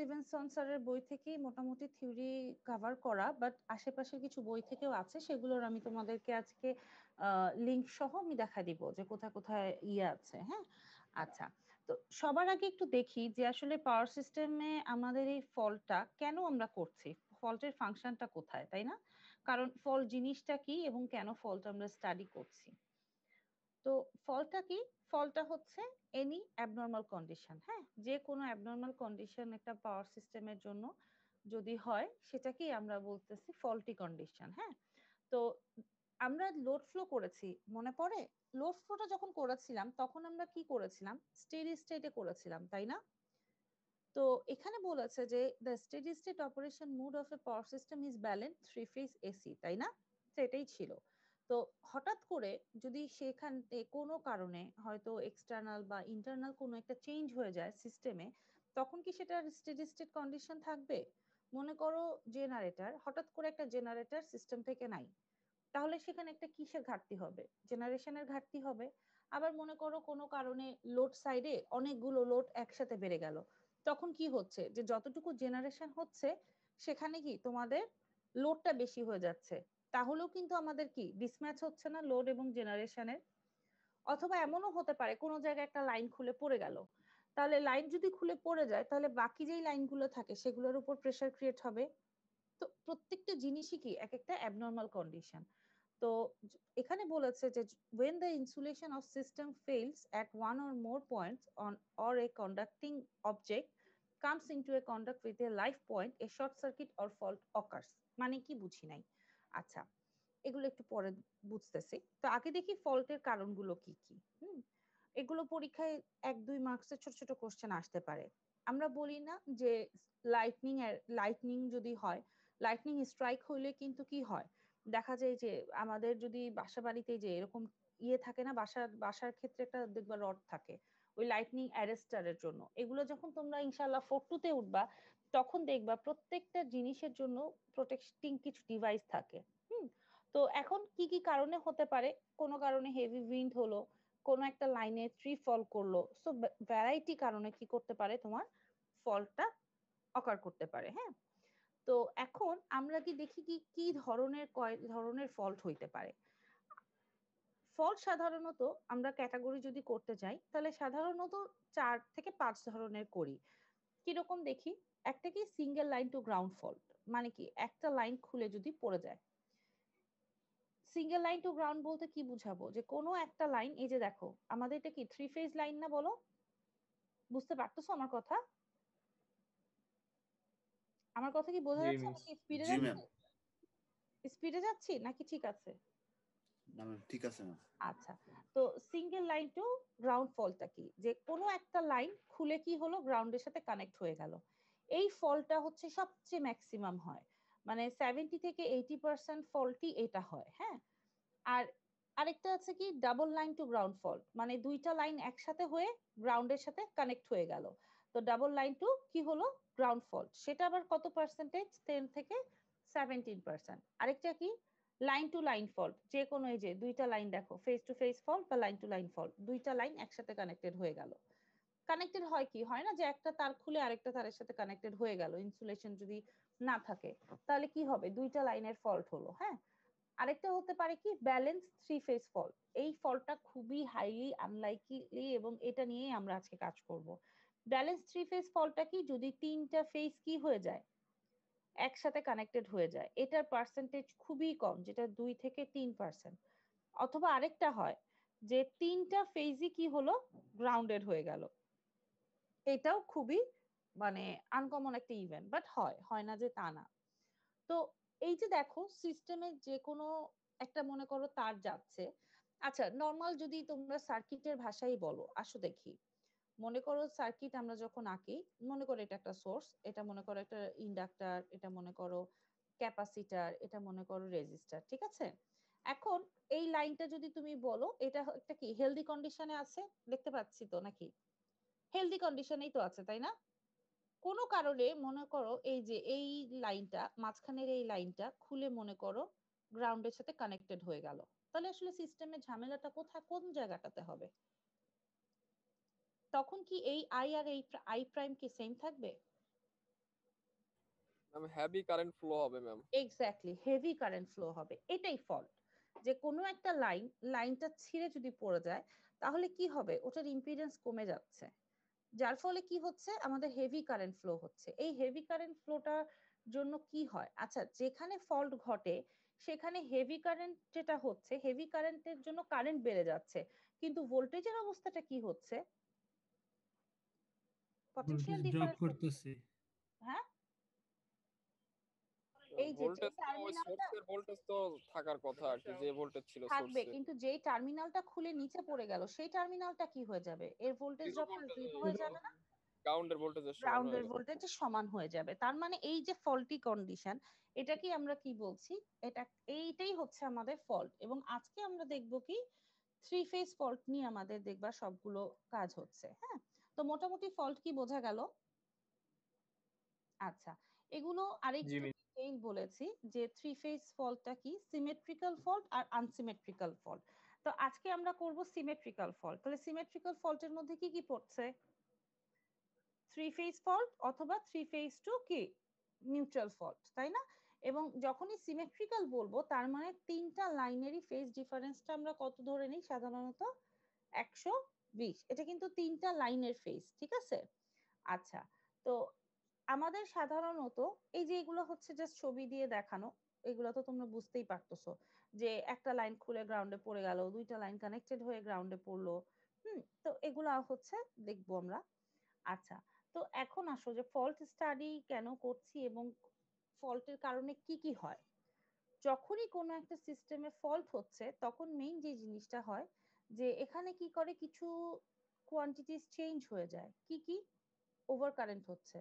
Stevenson স্যারের বই থেকেই মোটামুটি থিওরি কভার করা, বাট আশেপাশের কিছু বই থেকেও আছে, সেগুলোর আমি তোমাদেরকে আজকে লিংক সহ আমি দেখা দিব যে কোথায় কোথায় ইয়ে আছে। হ্যাঁ, আচ্ছা, তো সবার আগে একটু দেখি যে আসলে পাওয়ার সিস্টেমে আমাদের এই ফলটা কেন আমরা করছি, ফল্টের ফাংশনটা কোথায়, তাই না? কারণ ফল জিনিসটা কি এবং কেন ফলটা আমরা স্টাডি করছি। তো ফলটা কি? ফলটা হচ্ছে এনি অ্যাবনর্মাল কন্ডিশন। হ্যাঁ, যে কোনো অ্যাবনর্মাল কন্ডিশন একটা পাওয়ার সিস্টেমের জন্য যদি হয় সেটাকেই আমরা বলতেছি ফল্টি কন্ডিশন। হ্যাঁ, তো আমরা লোড ফ্লো করেছি, মনে পড়ে? লোড ফ্লোটা যখন করেছিলাম তখন আমরা কি করেছিলাম? স্টেডি স্টেটে করেছিলাম, তাই না? তো এখানে বলেছে যে the steady state operation mode of A power system is balance three phase AC, তাই না? সেটাই ছিল। তো হঠাৎ করে যদি সেখানে কোনো কারণে হয়তো এক্সটার্নাল বা ইন্টারনাল কোনো একটা চেঞ্জ হয়ে যায় সিস্টেমে, তখন কি সেটা স্টেডি স্টেট কন্ডিশন থাকবে? মনে করো জেনারেটর, হঠাৎ করে একটা জেনারেটর সিস্টেম থেকে নাই, তাহলে সেখানে একটা কিসের ঘাটতি হবে? জেনারেশনের ঘাটতি হবে। আবার মনে করো কোনো কারণে লোড সাইডে অনেকগুলো লোড একসাথে বেড়ে গেল, তখন কি হচ্ছে যে যতটুকু জেনারেশন হচ্ছে সেখানে কি তোমাদের লোডটা বেশি হয়ে যাচ্ছে, তাহলেও কিন্তু আমাদের কি ডিসম্যাচ হচ্ছে না লোড এবং জেনারেশনের? অথবা এমনও হতে পারে কোনো জায়গায় একটা লাইন খুলে পড়ে গেল, তাহলে লাইন যদি খুলে পড়ে যায় তাহলে বাকি যেই লাইনগুলো থাকে সেগুলোর উপর প্রেসার ক্রিয়েট হবে। তো প্রত্যেকটা জিনিসই কি এক একটা অ্যাবনর্মাল কন্ডিশন। তো এখানে বলেছে যে when the insulation of system fails at one or more points on or a conducting object comes into a contact with a live point, a short circuit or fault occurs। মানে কি বুঝি নাই। আচ্ছা, এগুলো একটু পরে বুঝতেছি। তো আগে দেখি ফল্টের কারণগুলো কি কি। এগুলো পরীক্ষায় 1-2 মার্কসের ছোট ছোট কোশ্চেন আসতে পারে। আমরা বলি না যে লাইটনিং যদি হয়, লাইটনিং স্ট্রাইক হইলে কিন্তু কি হয়, দেখা যায় যে আমাদের যদি বাসা বাড়িতে যে এরকম ইয়ে থাকে না, বাসার ক্ষেত্রে একটা দেখবা রড থাকে ওই লাইটনিং অ্যারেস্টারের জন্য, এগুলো যখন তোমরা ইনশাআল্লাহ 4-2 তে উঠবা তখন দেখবা প্রত্যেকটা জিনিসের জন্য প্রোটেক্টিং কিছু ডিভাইস থাকে। তো এখন কি কি কারণে হতে পারে? কোনো কারণে হেভি উইন্ড হলো, কোনো একটা লাইনে ট্রি ফল করলো, সো ভ্যারাইটি কারণে কি করতে পারে, তোমার ফলটা অকার করতে পারে। হ্যাঁ, তো এখন আমরা কি দেখি কি কি ধরনের কয় ধরনের ফল্ট হইতে পারে। ফল্ট সাধারণত আমরা ক্যাটাগরি যদি করতে যাই তাহলে সাধারণত 4 থেকে 5 ধরনের করি। কিরকম দেখি? একটা কি single line to ground fault, মানে কি একটা লাইন খুলে যদি পড়ে যায়। সিঙ্গেল লাইন টু গ্রাউন্ড বলতে কি বুঝাবো? যে কোনো একটা লাইন, এই যে দেখো আমাদের এটা কি 3 ফেজ লাইন না, বলো? বুঝতে পারতেছো আমার কথা? আমার কথা কি বোঝা জি যাচ্ছে মিস। নাকি স্পিডে জি যাচ্ছি? ম্যাম। স্পিডে যাচ্ছি নাকি ঠিক আছে? না ম্যাম, ঠিক আছে ম্যাম। আচ্ছা, তো সিঙ্গেল লাইন টু গ্রাউন্ড ফলটা কি? যে কোনো একটা লাইন খুলে কি হলো, গ্রাউন্ডের সাথে কানেক্ট হয়ে গেল। এই ফলটা হচ্ছে সবচেয়ে ম্যাক্সিমাম হয়, মানে 70 থেকে 80% ফলটি এটা হয়। হ্যাঁ, আর আরেকটা আছে কি double line to ground fault, মানে দুইটা লাইন একসাথে হয়ে গ্রাউন্ডের সাথে কানেক্ট হয়ে গেল, তো ডাবল লাইন টু কি হলো, গ্রাউন্ড ফল্ট। সেটা আবার কত পার্সেন্টেজ? 10 থেকে 17%। আরেকটা কি লাইন টু লাইন ফল্ট, যে কোনো এই যে দুইটা লাইন দেখো ফেস টু ফেস ফল্ট বা লাইন টু লাইন ফল্ট, দুইটা লাইন একসাথে কানেক্টেড হয়ে গেল। কানেক্টেড হয় কি হয় না যে একটা তার খুলে আরেকটা তারের সাথে কানেক্টেড হয়ে গেল, ইনসুলেশন যদি না থাকে তাহলে কি হবে, দুইটা লাইনের ফল্ট হলো। হ্যাঁ, আরেকটা হতে পারে কি ব্যালেন্স থ্রি ফেজ ফল্ট। এই ফল্টটা খুবই হাইলি আনলাইকলি এবং এটা নিয়েই আমরা আজকে কাজ করব। ব্যালেন্স থ্রি ফেজ ফল্টটা কি, যদি তিনটা ফেজ কি হয়ে যায়, একসাথে কানেক্টেড হয়ে যায়, এটার পার্সেন্টেজ খুবই কম, যেটা 2 থেকে 3%। অথবা আরেকটা হয় যে তিনটা ফেজই কি হলো, গ্রাউন্ডেড হয়ে গেল। এটাও খুবই মানে আনকমন একটা ইভেন্ট, বাট হয়, হয় না যে তা না। তো এই যে দেখো সিস্টেমের যে কোনো একটা মনে করো তার যাচ্ছে। আচ্ছা, নর্মাল যদি তোমরা সার্কিটের ভাষাই বলো, আসো দেখি। মনে করো সার্কিট আমরা যখন আঁকি, মনে করো এটা একটা সোর্স, এটা মনে করো একটা ইন্ডাক্টর, এটা মনে করো ক্যাপাসিটার, এটা মনে করো রেজিস্টার, ঠিক আছে? এখন এই লাইনটা যদি তুমি বলো এটা একটা কি হেলদি কন্ডিশনে আছে, দেখতে পাচ্ছি তো নাকি? হেলদি কন্ডিশনেই তো আছে, তাই না? কোনো কারণে মনে করো এই যে এই লাইনটা, মাঝখানের এই লাইনটা খুলে মনে করো গ্রাউন্ডের সাথে কানেক্টেড হয়ে গেল, তাহলে আসলে সিস্টেমের ঝামেলাটা কোথায়, কোন জায়গাটাতে হবে? তখন কি এই আই আর এই আই প্রাইম কি সেম থাকবে? হেভি কারেন্ট ফ্লো হবে ma'am. Exactly, heavy current flow হবে, এটাই ফল্ট। যে কোনো একটা লাইনটা ছিঁড়ে যদি পড়ে যায় তাহলে কি হবে, ওটার ইম্পিডেন্স কমে যাচ্ছে, যার ফলে কি হচ্ছে, আমাদের হেভি কারেন্ট ফ্লো হচ্ছে। এই হেভি কারেন্ট ফ্লোটার জন্য কি হয়, আচ্ছা যেখানে ফল্ট ঘটে সেখানে হেভি কারেন্ট যেটা হচ্ছে, হেভি কারেন্টের জন্য কারেন্ট বেড়ে যাচ্ছে, কিন্তু ভোল্টেজের অবস্থাটা কি হচ্ছে, পটেনশিয়াল ড্রপ ডিফারেন্স। করতেছে। হ্যাঁ, এই যে ভোল্টেজ তো ওই টার্মিনালটা সোর্সের ভোল্টেজ তো থাকার কথা আর কি, যে ভোল্টেজ ছিল থাকবে, সোর্সে। কিন্তু যেই টার্মিনালটা খুলে নিচে পড়ে গেল সেই টার্মিনালটা কি হয়ে যাবে, এর ভোল্টেজ জিরো ড্রপটা ভোল্টেজ জিরো হয়ে যাবে না, গ্রাউন্ডের ভোল্টেজের সমান হয়ে গ্রাউন্ডের যাবে। ভোল্টেজের সমান হয়ে যাবে। তার মানে এই যে ফল্টি কন্ডিশন, এটাকে আমরা কি বলছি, এইটাই হচ্ছে আমাদের ফল্ট। এবং আজকে আমরা দেখব কি থ্রি ফেজ ফল্ট নিয়ে আমাদের দেখবা সবগুলো কাজ হচ্ছে। হ্যাঁ, তো মোটামুটি ফল্ট কি বোঝা গেল? আচ্ছা, এগুলো আরেকটু ডিটেইল বলেছি যে থ্রি ফেজ ফল্টটা কি, সিমেট্রিক্যাল ফল্ট আর আনসিমেট্রিক্যাল ফল্ট। তো আজকে আমরা করব সিমেট্রিক্যাল ফল্ট। তাহলে সিমেট্রিক্যাল ফল্টের মধ্যে কি কি পড়ছে, থ্রি ফেজ ফল্ট অথবা থ্রি ফেজ টু কি নিউট্রাল ফল্ট, তাই না? এবং যখনই সিমেট্রিক্যাল বলবো তার মানে তিনটা লাইনেরই ফেজ ডিফারেন্সটা আমরা কত ধরে নিই, সাধারণত 120। এটা কিন্তু তিনটা লাইনের ফেজ, ঠিক আছে? আচ্ছা, তো আমাদের সাধারণত এই যে এগুলো হচ্ছে জাস্ট ছবি দিয়ে দেখানো, এগুলো তো তোমরা বুঝতেই পারতেছো যে একটা লাইন খুলে গ্রাউন্ডে পড়ে গেল, দুইটা লাইন কানেক্টেড হয়ে গ্রাউন্ডে পড়লো। তো এগুলা হচ্ছে দেখবো আমরা। আচ্ছা, তো এখন আসো যে ফল্ট স্টাডি কেন করছি এবং ফল্টের কারণে কি কি হয়। যখনই কোনো একটা সিস্টেমে ফল্ট হচ্ছে তখন মেইন যে জিনিসটা হয় যে এখানে কি করে, কিছু কোয়ান্টিটিস চেঞ্জ হয়ে যায়। কি কি, ওভার কারেন্ট হচ্ছে,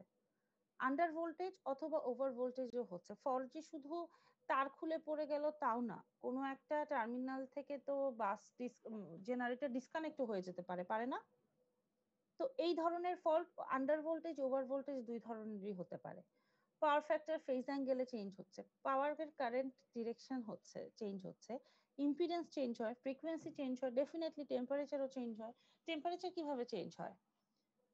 আন্ডার ভোল্টেজ অথবা ওভার ভোল্টেজও হচ্ছে। ফল্ট যে শুধু তার খুলে পড়ে গেল তাও না, কোনো একটা টার্মিনাল থেকে তো বাস জেনারেটর ডিসকানেক্ট হয়ে যেতে পারে, পারে না? তো এই ধরনের fault under voltage over voltage দুই ধরনেরই হতে পারে। পাওয়ার ফ্যাক্টর ফেজ অ্যাঙ্গেলে চেঞ্জ হচ্ছে, পাওয়ারের কারেন্ট ডিরেকশন হচ্ছে চেঞ্জ হচ্ছে, ইম্পিডেন্স চেঞ্জ হয়, ফ্রিকোয়েন্সি চেঞ্জ হয়, ডেফিনেটলি টেম্পারেচারও চেঞ্জ হয়। টেম্পারেচার কিভাবে চেঞ্জ হয়,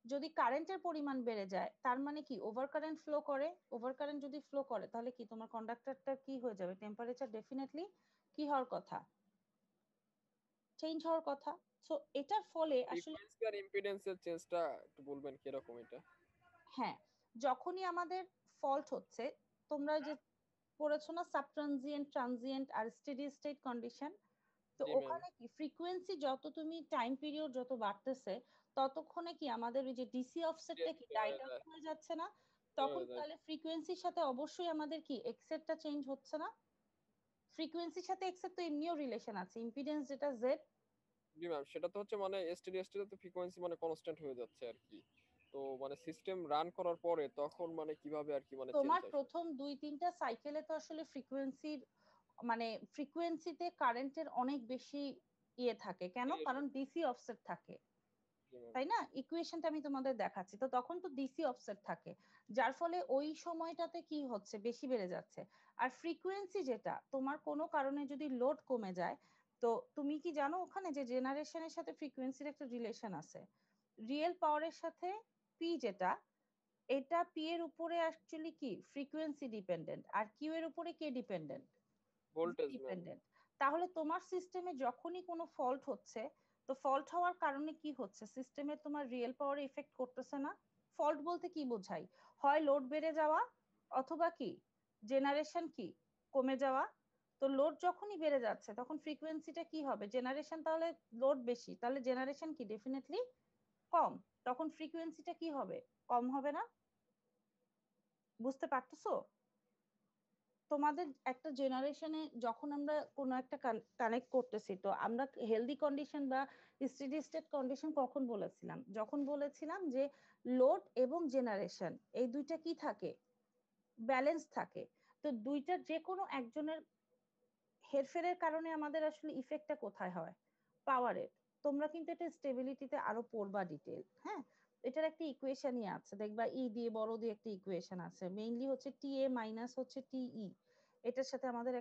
যদি কারেন্টের পরিমাণ বেড়ে যায় তার মানে কি ওভার কারেন্ট ফ্লো করে, ওভার কারেন্ট যদি ফ্লো করে তাহলে কি তোমার কন্ডাক্টরটা কি হয়ে যাবে, টেম্পারেচার ডেফিনেটলি কি হওয়ার কথা, চেঞ্জ হওয়ার কথা। সো এটার ফলে আসলে ফ্রিকোয়েন্সি আর ইম্পিডেন্সের চেঞ্জটা একটু বলবেন কিরকম এটা? হ্যাঁ, যখনই আমাদের ফল্ট হচ্ছে, তোমরা যে পড়েছো না সাবট্রানজিয়েন্ট, ট্রানজিয়েন্ট আর স্টেডি স্টেট কন্ডিশন, তো জি ম্যাম। ওখানে কি ফ্রিকোয়েন্সি যত তুমি টাইম পিরিয়ড যত বাড়তেছে ততক্ষণে কি আমাদের ওই যে ডিসি অফসেটটা কি ডাইট আউট হয়ে যাচ্ছে না, তখন তাহলে ফ্রিকোয়েন্সির সাথে অবশ্যই আমাদের কি এক্সেটটা চেঞ্জ হচ্ছে না। ফ্রিকোয়েন্সির সাথে এক্সেট তো এমনিও রিলেশন আছে, ইম্পিডেন্স যেটা জেড। জি ম্যাম, সেটা তো হচ্ছে মানে এসটিডি স্টেটে তো ফ্রিকোয়েন্সি মানে কনস্ট্যান্ট হয়ে যাচ্ছে আর কি। তো মানে সিস্টেম রান করার পরে তখন মানে কিভাবে আর কি মানে চেঞ্জ তোমার হয়? প্রথম দুই তিনটা সাইকেলে তো আসলে ফ্রিকোয়েন্সির মানে ফ্রিকোয়েন্সিতে কারেন্টের অনেক বেশি ইয়ে থাকে, কেন, কারণ ডিসি অফসেট থাকে, জি ম্যাম। তাই না? ইকুয়েশনটা আমি তোমাদের দেখাচ্ছি, তো তখন তো ডিসি অফসেট থাকে, যার ফলে ওই সময়টাতে কি হচ্ছে, বেশি বেড়ে যাচ্ছে। আর ফ্রিকোয়েন্সি যেটা তোমার কোনো কারণে যদি লোড কমে যায়, তো তুমি কি জানো ওখানে যে জেনারেশনের সাথে ফ্রিকোয়েন্সির একটা রিলেশন আছে, রিয়েল পাওয়ারের সাথে পি যেটা, এটা পি এর উপরে অ্যাকচুয়ালি কি ফ্রিকোয়েন্সি ডিপেন্ডেন্ট, আর কিউ এর উপরে কে ডিপেন্ডেন্ট, ভোল্টেজ ম্যাম। ডিপেন্ডেন্ট। তাহলে তোমার সিস্টেমে যখনই কোনো ফল্ট হচ্ছে, তো ফল্ট হওয়ার কারণে কি হচ্ছে, সিস্টেমে তোমার রিয়েল পাওয়ারে ইফেক্ট করতেছে না। ফল্ট বলতে কি বোঝাই, হয় লোড বেড়ে যাওয়া অথবা কি জেনারেশন কি কমে যাওয়া। তো লোড যখনই বেড়ে যাচ্ছে তখন ফ্রিকোয়েন্সিটা কি হবে, জেনারেশন তাহলে লোড বেশি, তাহলে জেনারেশন কি ডেফিনেটলি কম, তখন ফ্রিকোয়েন্সিটা কি হবে, কম হবে না? বুঝতে পারতেছো? তোমাদের একটা জেনারেশনে যখন আমরা কোনো একটা কানেক্ট করতেছি, তো আমরা হেলদি কন্ডিশন বা স্টেডি স্টেট কন্ডিশন কখন বলেছিলাম, যখন বলেছিলাম যে লোড এবং জেনারেশন এই দুইটা কি থাকে, ব্যালেন্স থাকে। তো দুইটার যে কোনো একজনের হেরফেরের কারণে আমাদের আসলে ইফেক্টটা কোথায় হয়, পাওয়ারের। তোমরা কিন্তু এটা স্টেবিলিটিতে আরো পড়বা ডিটেল, হ্যাঁ। এটার একটা ইকুয়েশনই আছে, দেখবা ই দিয়ে বড় দিয়ে একটা ইকুয়েশন আছে, মেইনলি হচ্ছে টি এ মাইনাস হচ্ছে টি ই, এটার সাথে আমাদের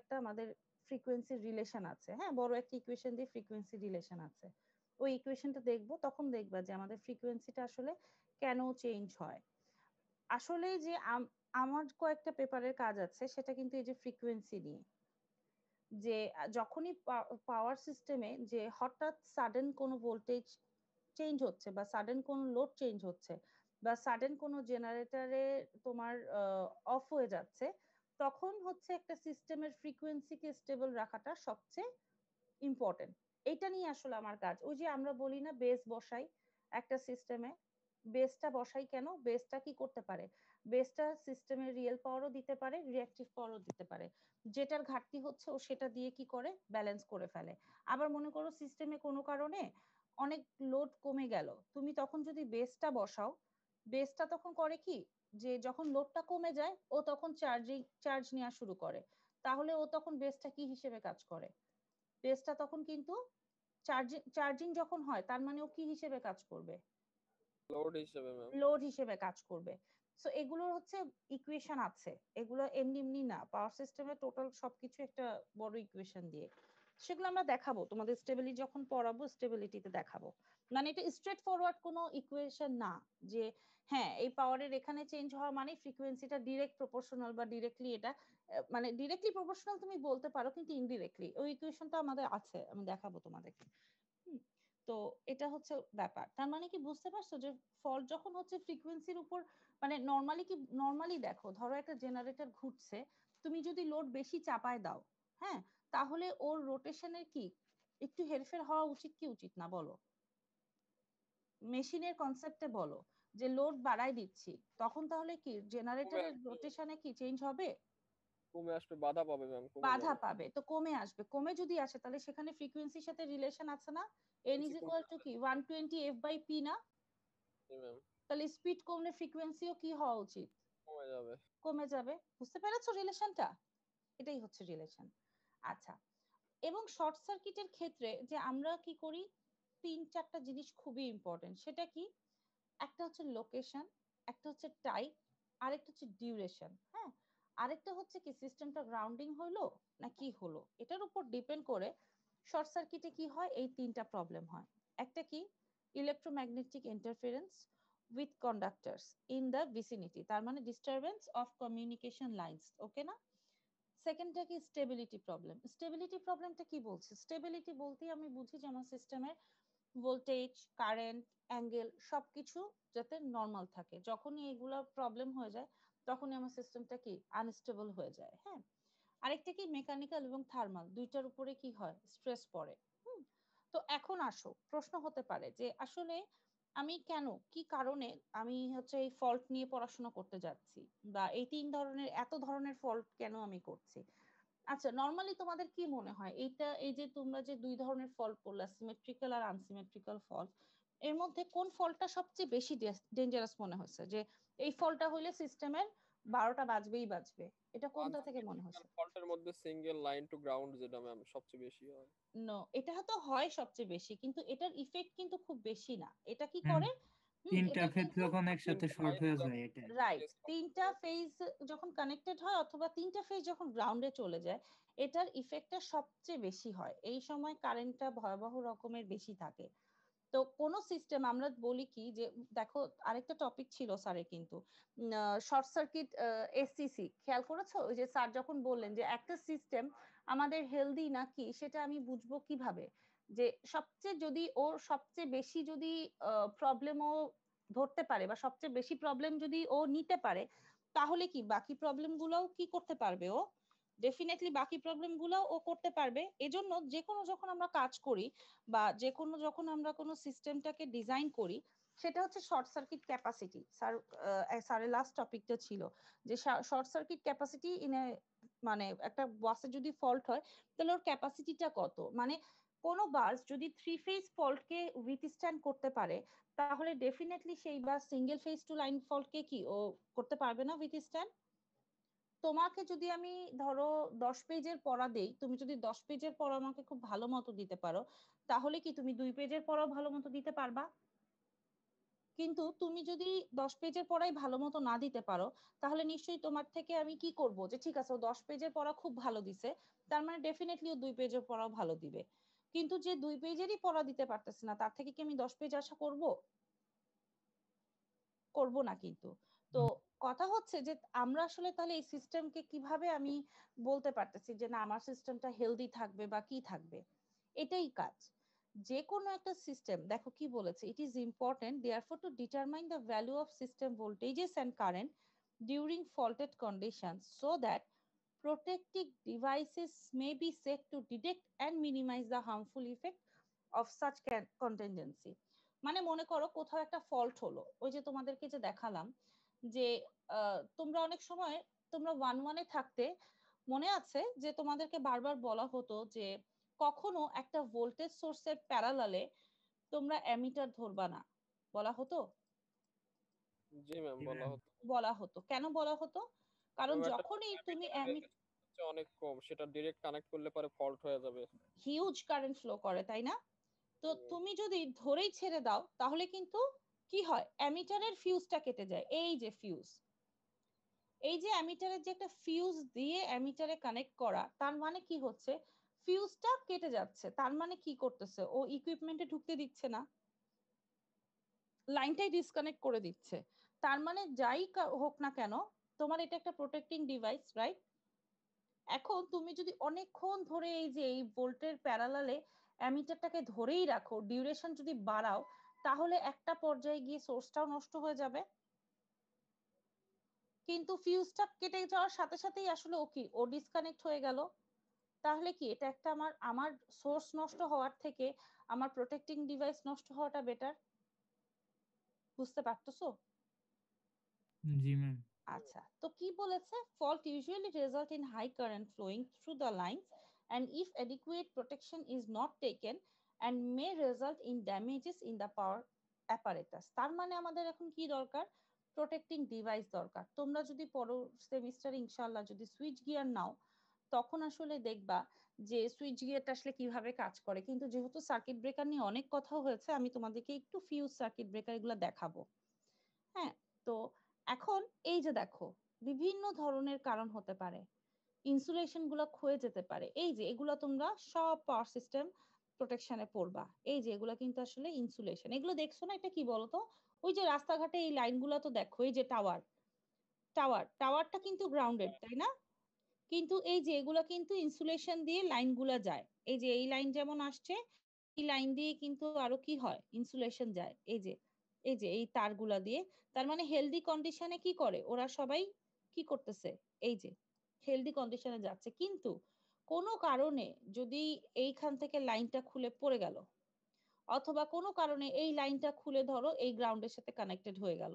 ফ্রিকোয়েন্সির রিলেশন আছে, হ্যাঁ, বড় একটা ইকুয়েশন দিয়ে ফ্রিকোয়েন্সি রিলেশন আছে। ওই ইকুয়েশনটা দেখবো, তখন দেখবা যে আমাদের ফ্রিকোয়েন্সিটা আসলে কেন চেঞ্জ হয়। আসলে যে আমার কয়েকটা পেপারের কাজ আছে, সেটা কিন্তু এই যে ফ্রিকোয়েন্সি নিয়ে, যে যখনই পাওয়ার সিস্টেমে যে হঠাৎ সাডেন কোনো ভোল্টেজ চেঞ্জ হচ্ছে বা সাডেন কোনো লোড চেঞ্জ হচ্ছে বা সাডেন কোনো জেনারেটরে তোমার অফ হয়ে যাচ্ছে, তখন হচ্ছে একটা সিস্টেমের ফ্রিকোয়েন্সিকে স্টেবল রাখাটা সবচেয়ে ইম্পর্টেন্ট। এটা নিয়ে আসলে আমার কাজ। ওই যে আমরা বলি না বেস বসাই একটা সিস্টেমে, বেসটা বসাই কেন? বেসটা কি করতে পারে? বেসটা সিস্টেমের রিয়েল পাওয়ারও দিতে পারে, রিঅ্যাক্টিভ পাওয়ারও দিতে পারে। যেটার ঘাটতি হচ্ছে ও সেটা দিয়ে কি করে ব্যালেন্স করে ফেলে। আবার মনে করো সিস্টেমে কোনো কারণে অনেক লোড কমে গেল, তুমি তখন যদি বেসটা বসাও, বেসটা তখন করে কি, যে যখন লোডটা কমে যায় ও তখন চার্জ নেওয়া শুরু করে। তাহলে ও তখন বেসটা কি হিসেবে কাজ করে? বেসটা তখন কিন্তু চার্জিং যখন হয় তার মানে ও কি হিসেবে কাজ করবে? লোড হিসেবে ম্যাম। লোড হিসেবে কাজ করবে। সো এগুলোর হচ্ছে ইকুয়েশন আছে, এগুলো এমনি এমনি না, পাওয়ার সিস্টেমে টোটাল সবকিছু একটা বড় ইকুয়েশন দিয়ে। সেগুলো আমরা দেখাবো তোমাদের স্টেবিলিটি যখন পড়াবো, স্টেবিলিটিতে দেখাবো। মানে এটা স্ট্রেট ফরওয়ার্ড কোনো ইকুয়েশন না যে হ্যাঁ এই পাওয়ারের এখানে চেঞ্জ হওয়া মানে ফ্রিকোয়েন্সিটা ডিরেক্ট প্রপোর্শনাল বা ডিরেক্টলি এটা মানে ডিরেক্টলি প্রপোর্শনাল তুমি বলতে পারো কিন্তু ইনডিরেক্টলি ওই ইকুয়েশনটা আমাদের আছে, আমি দেখাবো তোমাদেরকে। তো এটা হচ্ছে ব্যাপার। তার মানে কি বুঝতে পারছো যে ফল্ট যখন হচ্ছে ফ্রিকোয়েন্সির উপর, মানে নরমালি দেখো, ধরো একটা জেনারেটর ঘুরছে, তুমি যদি লোড বেশি চাপায় দাও, হ্যাঁ, তাহলে ওর রোটেশনের কি একটু হেরফের হওয়া উচিত কি উচিত না বলো? মেশিনের কনসেপ্টে বলো যে লোড বাড়াই দিচ্ছি, তখন তাহলে কি কমে জেনারেটরের আসবে, রোটেশনে কি চেঞ্জ হবে? কমে আসবে, বাধা পাবে ম্যাম, কমে বাধা যাবে। পাবে, তো কমে আসবে। কমে যদি আসে তাহলে সেখানে ফ্রিকোয়েন্সির সাথে রিলেশন আছে না? এন ইজ ফ্রিকোয়েন্সি কমে ইকুয়াল টু যাবে। কি 120 এফ বাই পি না? জি ম্যাম। তাহলে স্পিড কমলে ফ্রিকোয়েন্সিও কি হওয়া উচিত? কমে যাবে। কমে যাবে। বুঝতে পেরেছো রিলেশনটা? এটাই হচ্ছে রিলেশন। আচ্ছা, এবং শর্ট সার্কিটের ক্ষেত্রে যে আমরা কি করি, তিন চারটা জিনিস খুবই ইম্পর্টেন্ট। সেটা কি? একটা হচ্ছে লোকেশন, একটা হচ্ছে টাইপ, আরেকটা হচ্ছে ডিউরেশন। হ্যাঁ, আরেকটা হচ্ছে কি সিস্টেমটা গ্রাউন্ডিং হলো না কি হলো, এটার উপর ডিপেন্ড করে শর্ট সার্কিটে কি হয়, এই তিনটা প্রবলেম হয়। একটা কি, electromagnetic interference with কন্ডাক্টরস in the vicinity, তার মানে ডিস্টারবেন্স অফ কমিউনিকেশন লাইনস, ওকে না? সেকেন্ডটা কি, স্টেবিলিটি প্রবলেম। স্টেবিলিটি প্রবলেমটা কি বলছে? স্টেবিলিটি বলতে আমি বুঝি যে আমার সিস্টেমের ভোল্টেজ, কারেন্ট, অ্যাঙ্গেল সবকিছু যাতে নর্মাল থাকে। যখনই এগুলো প্রবলেম হয়ে যায় তখনই আমার সিস্টেমটা কি আনস্টেবল হয়ে যায়। হ্যাঁ, আরেকটা কি, মেকানিক্যাল এবং থার্মাল, দুইটার উপরে কি হয়, স্ট্রেস পড়ে। তো এখন আসো, প্রশ্ন হতে পারে যে আসলে আমি কেন, কি কারণে আমি হচ্ছে এই ফল্ট নিয়ে পড়াশোনা করতে যাচ্ছি, বা এই এত ধরনের ফল্ট কেন আমি করছি। আচ্ছা, নরমালি তোমাদের কি মনে হয় এইটা, এই যে তোমরা যে দুই ধরনের ফল্ট পড়লা, সিমেট্রিক্যাল আর আনসিমেট্রিক্যাল ফল্ট, এর মধ্যে কোন ফল্টটা সবচেয়ে বেশি ডেঞ্জারাস মনে হচ্ছে, যে এই ফল্টটা হইলে সিস্টেমের 12টা বাজবেই বাজবে, এটা কোনটা থেকে মনে আনসিমেট্রিক্যাল হচ্ছে? ফল্টের মধ্যে সিঙ্গেল লাইন টু গ্রাউন্ড যেটা ম্যাম সবচেয়ে বেশি হয়। নো, এটা তো হয় সবচেয়ে বেশি, কিন্তু এটার ইফেক্ট কিন্তু খুব বেশি না। এটা কি হুম, করে, তিনটা এটা ফেজ কিন্তু যখন একসাথে তিনটা শর্ট লাইন হয়ে যায় গ্রাউন্ড এটা। রাইট, তিনটা ফেজ যখন কানেক্টেড হয় অথবা তিনটা ফেজ যখন গ্রাউন্ডে চলে যায়, এটার ইফেক্টটা সবচেয়ে বেশি হয়। এই সময় কারেন্টটা ভয়াবহ রকমের বেশি থাকে। তো কোন সিস্টেম আমরা বলি কি, যে দেখো আরেকটা টপিক ছিল স্যারের কিন্তু, শর্ট সার্কিট এসসিসি, খেয়াল করেছো? ওই যে স্যার যখন বললেন যে একটা সিস্টেম আমাদের হেলদি নাকি সেটা আমি বুঝবো কিভাবে, যে সবচেয়ে যদি ওর সবচেয়ে বেশি যদি প্রবলেমও ধরতে পারে বা সবচেয়ে বেশি প্রবলেম যদি ও নিতে পারে, তাহলে কি বাকি প্রবলেম গুলোও কি করতে পারবে ও? ডেফিনেটলি বাকি প্রবলেম গুলোও ও করতে পারবে। এজন্য যে কোনো যখন আমরা কাজ করি বা যে কোনো যখন আমরা কোনো সিস্টেমটাকে ডিজাইন করি, সেটা হচ্ছে শর্ট সার্কিট ক্যাপাসিটি। স্যারের লাস্ট টপিকটা ছিল যে শর্ট সার্কিট ক্যাপাসিটি মানে একটা বাসে যদি ফল্ট হয় তাহলে ওর ক্যাপাসিটিটা কত, মানে কোনো বাস যদি 3 ফেজ ফল্টকে উইথস্ট্যান্ড করতে পারে, তাহলে ডেফিনেটলি সেই বাস সিঙ্গেল ফেজ টু লাইন ফল্টকে কি ও করতে পারবে না উইথস্ট্যান্ড? তোমাকে যদি আমি ধরো 10 পেজের পড়া দেই, তুমি যদি 10 পেজের পড়া আমাকে খুব ভালো মতো দিতে পারো, তাহলে কি তুমি 2 পেজের পড়াও ভালো মতো দিতে পারবা? কিন্তু তুমি যদি 10 পেজের পড়াই ভালো মতো না দিতে পারো, তাহলে নিশ্চয়ই তোমার থেকে আমি কি করব, যে ঠিক আছে ও 10 পেজের পড়া খুব ভালো দিছে, তার মানে ডেফিনেটলি ও 2 পেজের পড়াও ভালো দিবে। কিন্তু যে 2 পেজেরই পড়া দিতে পারতেছে না, তার থেকে কি আমি 10 পেজ আশা করব? করব না কিন্তু। তো কথা হচ্ছে যে আমরা আসলে তাহলে এই সিস্টেমকে কিভাবে আমি বলতে পারতেছি যে না আমার সিস্টেমটা হেলদি থাকবে বা কি থাকবে, এটাই কাজ। যে কোনো একটা সিস্টেম দেখো কি বলেছে, it is important therefore to determine the value of system voltages and current during faulted conditions so that protective devices may be set to detect and minimize the harmful effect of such contingency। মানে মনে করো কোথাও একটা fault হলো, ওই যে তোমাদেরকে যে দেখালাম যে তোমরা অনেক সময় তোমরা 1-1 থাকতে মনে আছে যে তোমাদেরকে বারবার বলা হতো যে কখনো একটা ভোল্টেজ সোর্সের প্যারালালে তোমরা অ্যামিটার ধরবা না, বলা হতো। জি ম্যাম, বলা হতো। বলা হতো কেন বলা হতো? কারণ ম্যাম, একটা যখনই তুমি রেজিস্ট্যান্স অনেক কম, সেটা ডাইরেক্ট কানেক্ট করলে পরে ফল্ট হয়ে যাবে। হিউজ কারেন্ট ফ্লো করে, তাই না? তো তুমি যদি ধরেই ছেড়ে দাও তাহলে কিন্তু কি হয়, অ্যামিটারের ফিউজটা কেটে যায়। এই যে ফিউজ, এই যে অ্যামিটারের যে একটা ফিউজ দিয়ে অ্যামিটারে কানেক্ট করা, তার মানে কি হচ্ছে ফিউজটা কেটে যাচ্ছে, তার মানে কি করতেছে ও ইকুইপমেন্টে ঢুকতে দিচ্ছে না, লাইনটাই ডিসকানেক্ট করে দিচ্ছে। তার মানে যাই হোক না কেন তোমার এটা একটা প্রোটেক্টিং ডিভাইস, রাইট? এখন তুমি যদি অনেকক্ষণ ধরে এই যে এই ভোল্টের প্যারালালে অ্যামিটারটাকে ধরেই রাখো, ডিউরেশন যদি বাড়াও, তাহলে একটা পর্যায়ে গিয়ে সোর্সটাও নষ্ট হয়ে যাবে। কিন্তু ফিউজটা কেটে যাওয়ার সাথে সাথেই আসলে ও ডিসকানেক্ট হয়ে গেল। তাহলে কি এটা একটা আমার আমার সোর্স নষ্ট হওয়ার থেকে আমার প্রোটেক্টিং ডিভাইস নষ্ট হওয়াটা বেটার? বুঝতে পারতেছো? জি ম্যাম। আচ্ছা, তো কি বলেছে, fault usually result in high current flowing through the lines and if adequate protection is not taken and may result in damages in the power apparatus। তার মানে আমাদের এখন কি দরকার, প্রোটেক্টিং ডিভাইস দরকার। তোমরা যদি পরের সেমিস্টারে ইনশাআল্লাহ যদি সুইচ গিয়ার নাও তখন আসলে দেখবা যে সুইচ গিয়ারটা আসলে কিভাবে কাজ করে। কিন্তু যেহেতু সার্কিট ব্রেকার নিয়ে অনেক কথা হয়েছে, আমি তোমাদেরকে একটু ফিউজ সার্কিট ব্রেকার এগুলো দেখাবো। হ্যাঁ, তো এখন এই যে দেখো বিভিন্ন ধরনের কারণ হতে পারে, ইনসুলেশন গুলো ক্ষয়ে যেতে পারে। এই যে এগুলো তোমরা সব পাওয়ার সিস্টেম প্রোটেকশনে পড়বা। এই যে এগুলো কিন্তু আসলে ইনসুলেশন, এগুলো দেখছো না, এটা কি বলতো, ওই যে রাস্তাঘাটে এই লাইনগুলো তো দেখো, এই যে টাওয়ারটা কিন্তু গ্রাউন্ডেড, তাই না? কিন্তু এই যে এগুলা কিন্তু ইনসুলেশন দিয়ে লাইনগুলা যায়। এই যে এই লাইন যেমন আসছে, এই লাইন দিয়ে কিন্তু আরো কি হয়, ইনসুলেশন যায়। এই যে এই তারগুলা দিয়ে, তার মানে হেলদি কন্ডিশনে কি করে ওরা সবাই, কি করতেছে, এই যে হেলদি কন্ডিশনে যাচ্ছে। কিন্তু কোনো কারণে যদি এইখান থেকে লাইনটা খুলে পড়ে গেল, অথবা কোনো কারণে এই লাইনটা খুলে ধরো এই গ্রাউন্ডের সাথে কানেক্টেড হয়ে গেল,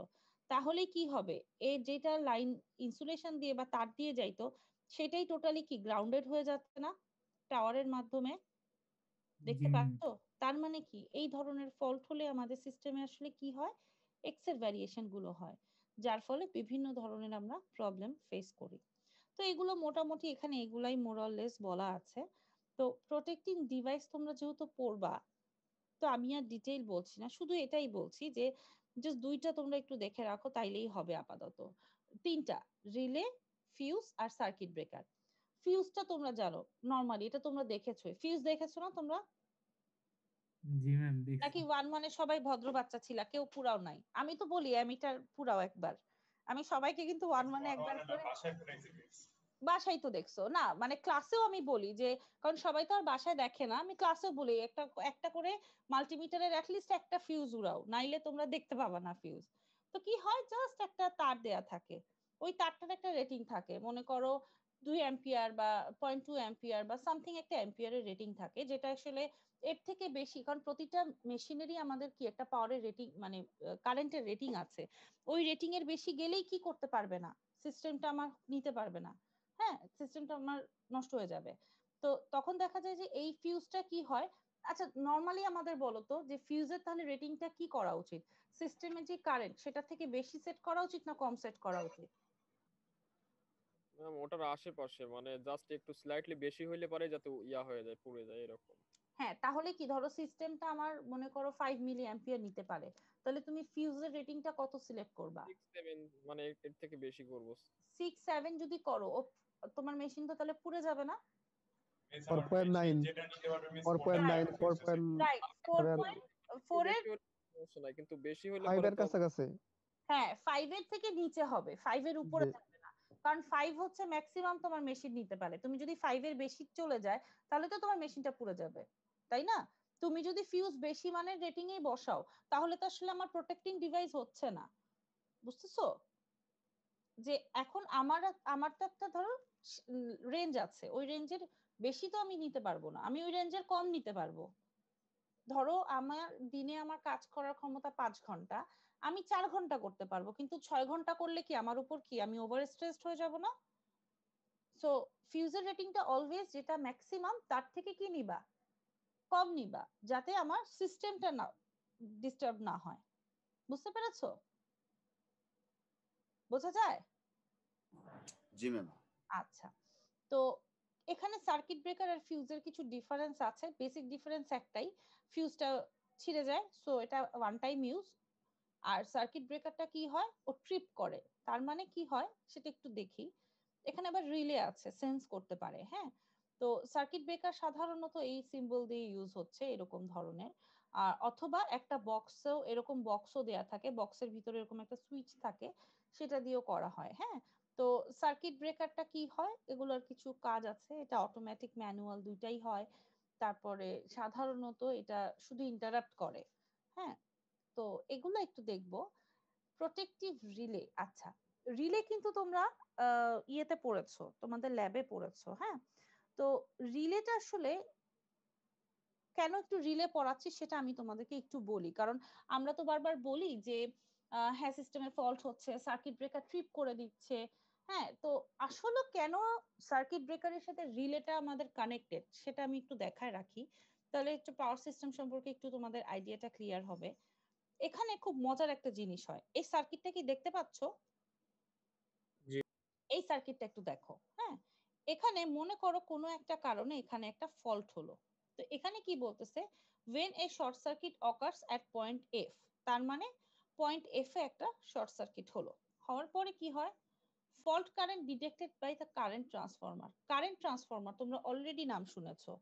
তাহলে কি হবে, এই যেটা লাইন ইনসুলেশন দিয়ে বা তার দিয়ে যাইতো সেটাই টোটালি কি গ্রাউন্ডেড হয়ে যাচ্ছে না টাওয়ারের মাধ্যমে? দেখতে পাচ্ছ? তার মানে কি এই ধরনের ফল্ট হলে আমাদের সিস্টেমে আসলে কি হয়, এক্স এর ভ্যারিয়েশন গুলো হয়, যার ফলে বিভিন্ন ধরনের আমরা প্রবলেম ফেস করি। তো এগুলো মোটামুটি এখানে এগুলাই মোরাললেস বলা আছে। তো প্রোটেক্টিং ডিভাইস তোমরা যেহেতু পড়বা, তো আমি আর ডিটেইল বলছি না, শুধু এটাই বলছি যে জাস্ট দুইটা তোমরা একটু দেখে রাখো তাইলেই হবে আপাতত। তিনটা, রিলে, ফিউজ আর সার্কিট ব্রেকার। ফিউজটা তোমরা জানো নরমালি, এটা তোমরা দেখেছো, ফিউজ দেখেছো না তোমরা? জি ম্যাম দেখছি। নাকি 1-1 সবাই ভদ্র বাচ্চা ছিল, কেউ পুরাও নাই? আমি তো বলি অ্যামিটার পুরাও একবার, আমি সবাইকে কিন্তু 1-1 একবার করে বাসায় তো দেখছো না, মানে ক্লাসেও আমি বলি যে, কারণ সবাই তো আর বাসায় দেখে না, আমি ক্লাসেও বলি একটা একটা করে মাল্টিমিটারের অ্যাটলিস্ট একটা ফিউজ উড়াও, নাইলে তোমরা দেখতে পাবা না ফিউজ। তো কি হয়, জাস্ট একটা তার দেয়া থাকে, ওই তারটার একটা রেটিং থাকে, মনে করো 2 অ্যাম্পিয়ার বা 0.2 অ্যাম্পিয়ার বা সামথিং একটা অ্যাম্পিয়ারের রেটিং থাকে, যেটা আসলে এর থেকে বেশি, কারণ প্রতিটা মেশিনেরই আমাদের কি একটা পাওয়ারের রেটিং মানে কারেন্টের রেটিং আছে, ওই রেটিং এর বেশি গেলেই কি করতে পারবে না, সিস্টেমটা আমার নিতে পারবে না, হ্যাঁ সিস্টেমটা আমার নষ্ট হয়ে যাবে। তো তখন দেখা যায় যে এই ফিউজটা কি হয়, আচ্ছা নরমালি আমাদের বলতো যে ফিউজের তাহলে রেটিংটা কি করা উচিত, সিস্টেমের যে কারেন্ট সেটা থেকে বেশি সেট করা উচিত না কম সেট করা উচিত? ম্যাম, ওটার আশেপাশে, মানে জাস্ট একটু স্লাইটলি বেশি হইলে পারে যাতে ইয়া হয়ে যায়, পুড়ে যায় এরকম। হ্যাঁ, তাহলে কি ধরো সিস্টেমটা আমার মনে করো 5 মিলি অ্যাম্পিয়ার নিতে পারে, তাহলে তুমি ফিউজের রেটিংটা কত সিলেক্ট করবা? 6-7, মানে এর থেকে বেশি করব। 6-7 যদি করো তোমার মেশিন তো তাহলে পুড়ে যাবে না? 4.9 4.9 রাইট, 4.4 এর বেশি হলে সমস্যা নাই, কিন্তু বেশি হলে 4.5 পরে এর তো কাছাকাছি। হ্যাঁ 5 এর থেকে নিচে হবে, 5 এর উপরে যে যাবে না, কারণ 5 হচ্ছে ম্যাক্সিমাম তোমার মেশিন নিতে পারে। তুমি যদি 5 এর বেশি চলে যায় তাহলে তো তোমার মেশিনটা পুড়ে যাবে, তাই না? তুমি যদি ফিউজ বেশি মানের রেটিং এ বসাও তাহলে তো আসলে আমার প্রোটেক্টিং ডিভাইস হচ্ছে না, বুঝতেছো? যে এখন আমার তো একটা ধরো রেঞ্জ আছে, ওই রেঞ্জের বেশি তো আমি নিতে পারবো না, আমি ওই রেঞ্জের কম নিতে পারবো। ধরো আমার দিনে আমার কাজ করার ক্ষমতা 5 ঘন্টা, আমি 4 ঘন্টা করতে পারবো, কিন্তু 6 ঘন্টা করলে কি আমার উপর কি আমি ওভার স্ট্রেসড হয়ে যাব না? সো ফিউজের রেটিংটা অলওয়েজ যেটা ম্যাক্সিমাম তার থেকে কি নিবা, কম নিবা, যাতে আমার সিস্টেমটা না ডিস্টার্ব না হয়। বুঝতে পেরেছো? বোঝা যায়? জি ম্যাম। আচ্ছা, তো এখানে সার্কিট ব্রেকার আর ফিউজের কিছু ডিফারেন্স আছে। বেসিক ডিফারেন্স একটাই, ফিউজটা ছিঁড়ে যায়, সো এটা ওয়ান টাইম ইউজ। আর সার্কিট ব্রেকারটা কি হয়, ও ট্রিপ করে। তার মানে কি হয় সেটা একটু দেখি। এখানে আবার রিলে আছে, সেন্স করতে পারে। হ্যাঁ, তো সার্কিট ব্রেকার সাধারণত এই সিম্বল দিয়ে ইউজ হচ্ছে এরকম ধরনের, আর অথবা একটা বক্সেও, এরকম বক্সও দেয়া থাকে, বক্সের ভিতরে এরকম একটা সুইচ থাকে, সেটা দিয়েও করা হয়। হ্যাঁ, তো সার্কিট ব্রেকারটা কি হয়, এগুলোর কিছু কাজ আছে, এটা অটোমেটিক ম্যানুয়াল দুইটাই হয়। তারপরে সাধারণত এটা শুধু ইন্টারাপ্ট করে। হ্যাঁ, তো এগুলো একটু দেখবো। প্রোটেক্টিভ রিলে, আচ্ছা রিলে কিন্তু তোমরা ইয়েতে পড়েছো, তোমাদের ল্যাবে পড়েছো। হ্যাঁ, তো রিলেটা আসলে কেন একটু রিলে পড়াচ্ছি সেটা আমি তোমাদেরকে একটু বলি, কারণ আমরা তো বারবার বলি যে হ্যাঁ সিস্টেমে ফল্ট হচ্ছে, সার্কিট ব্রেকার ট্রিপ করে দিচ্ছে। হ্যাঁ, তো আসলে কেন সার্কিট ব্রেকারের সাথে রিলেটা আমাদের কানেক্টেড সেটা আমি একটু দেখায় রাখি, তাহলে একটু পাওয়ার সিস্টেম সম্পর্কে একটু তোমাদের আইডিয়াটা ক্লিয়ার হবে। এখানে খুব মজার একটা জিনিস হয়, এই সার্কিটটা কি দেখতে পাচ্ছো? জি এই সার্কিটটা একটু দেখো। হ্যাঁ, এখানে মনে করো কোনো একটা কারণে এখানে একটা ফল্ট হলো, তো এখানে কি বলতেছে, when a short circuit occurs at point F, তার মানে পয়েন্ট F এ একটা শর্ট সার্কিট হলো, হওয়ার পরে কি হয়, fault current detected by the current transformer. Current transformer তোমরা অলরেডি নাম শুনেছো,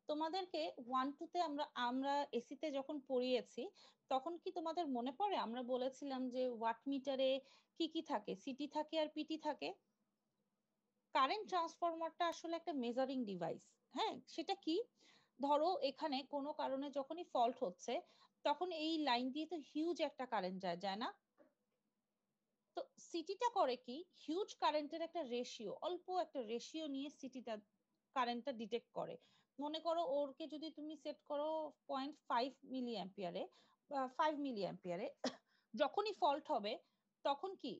তোমাদেরকে 1 2 তে আমরা এসিতে যখন পড়িয়েছি তখন কি তোমাদের মনে পড়ে আমরা বলেছিলাম যে ওয়াট মিটারে কি কি থাকে, সিটি থাকে আর পিটি থাকে। কারেন্ট ট্রান্সফরমারটা আসলে একটা মেজারিং ডিভাইস। হ্যাঁ, সেটা কি, ধরো এখানে কোনো কারণে যখনই ফল্ট হচ্ছে তখন এই লাইন দিয়ে তো হিউজ একটা কারেন্ট যায়, যায় না? তো সিটিটা করে কি, হিউজ কারেন্টের একটা রেশিও, অল্প একটা রেশিও নিয়ে সিটিটা কারেন্টটা ডিটেক্ট করে। মনে করো ওরকে যদি তুমি সেট করো 0.5 মিলি অ্যাম্পিয়ারে বা 5 মিলি অ্যাম্পিয়ারে, যখনই ফল্ট হবে তখন কি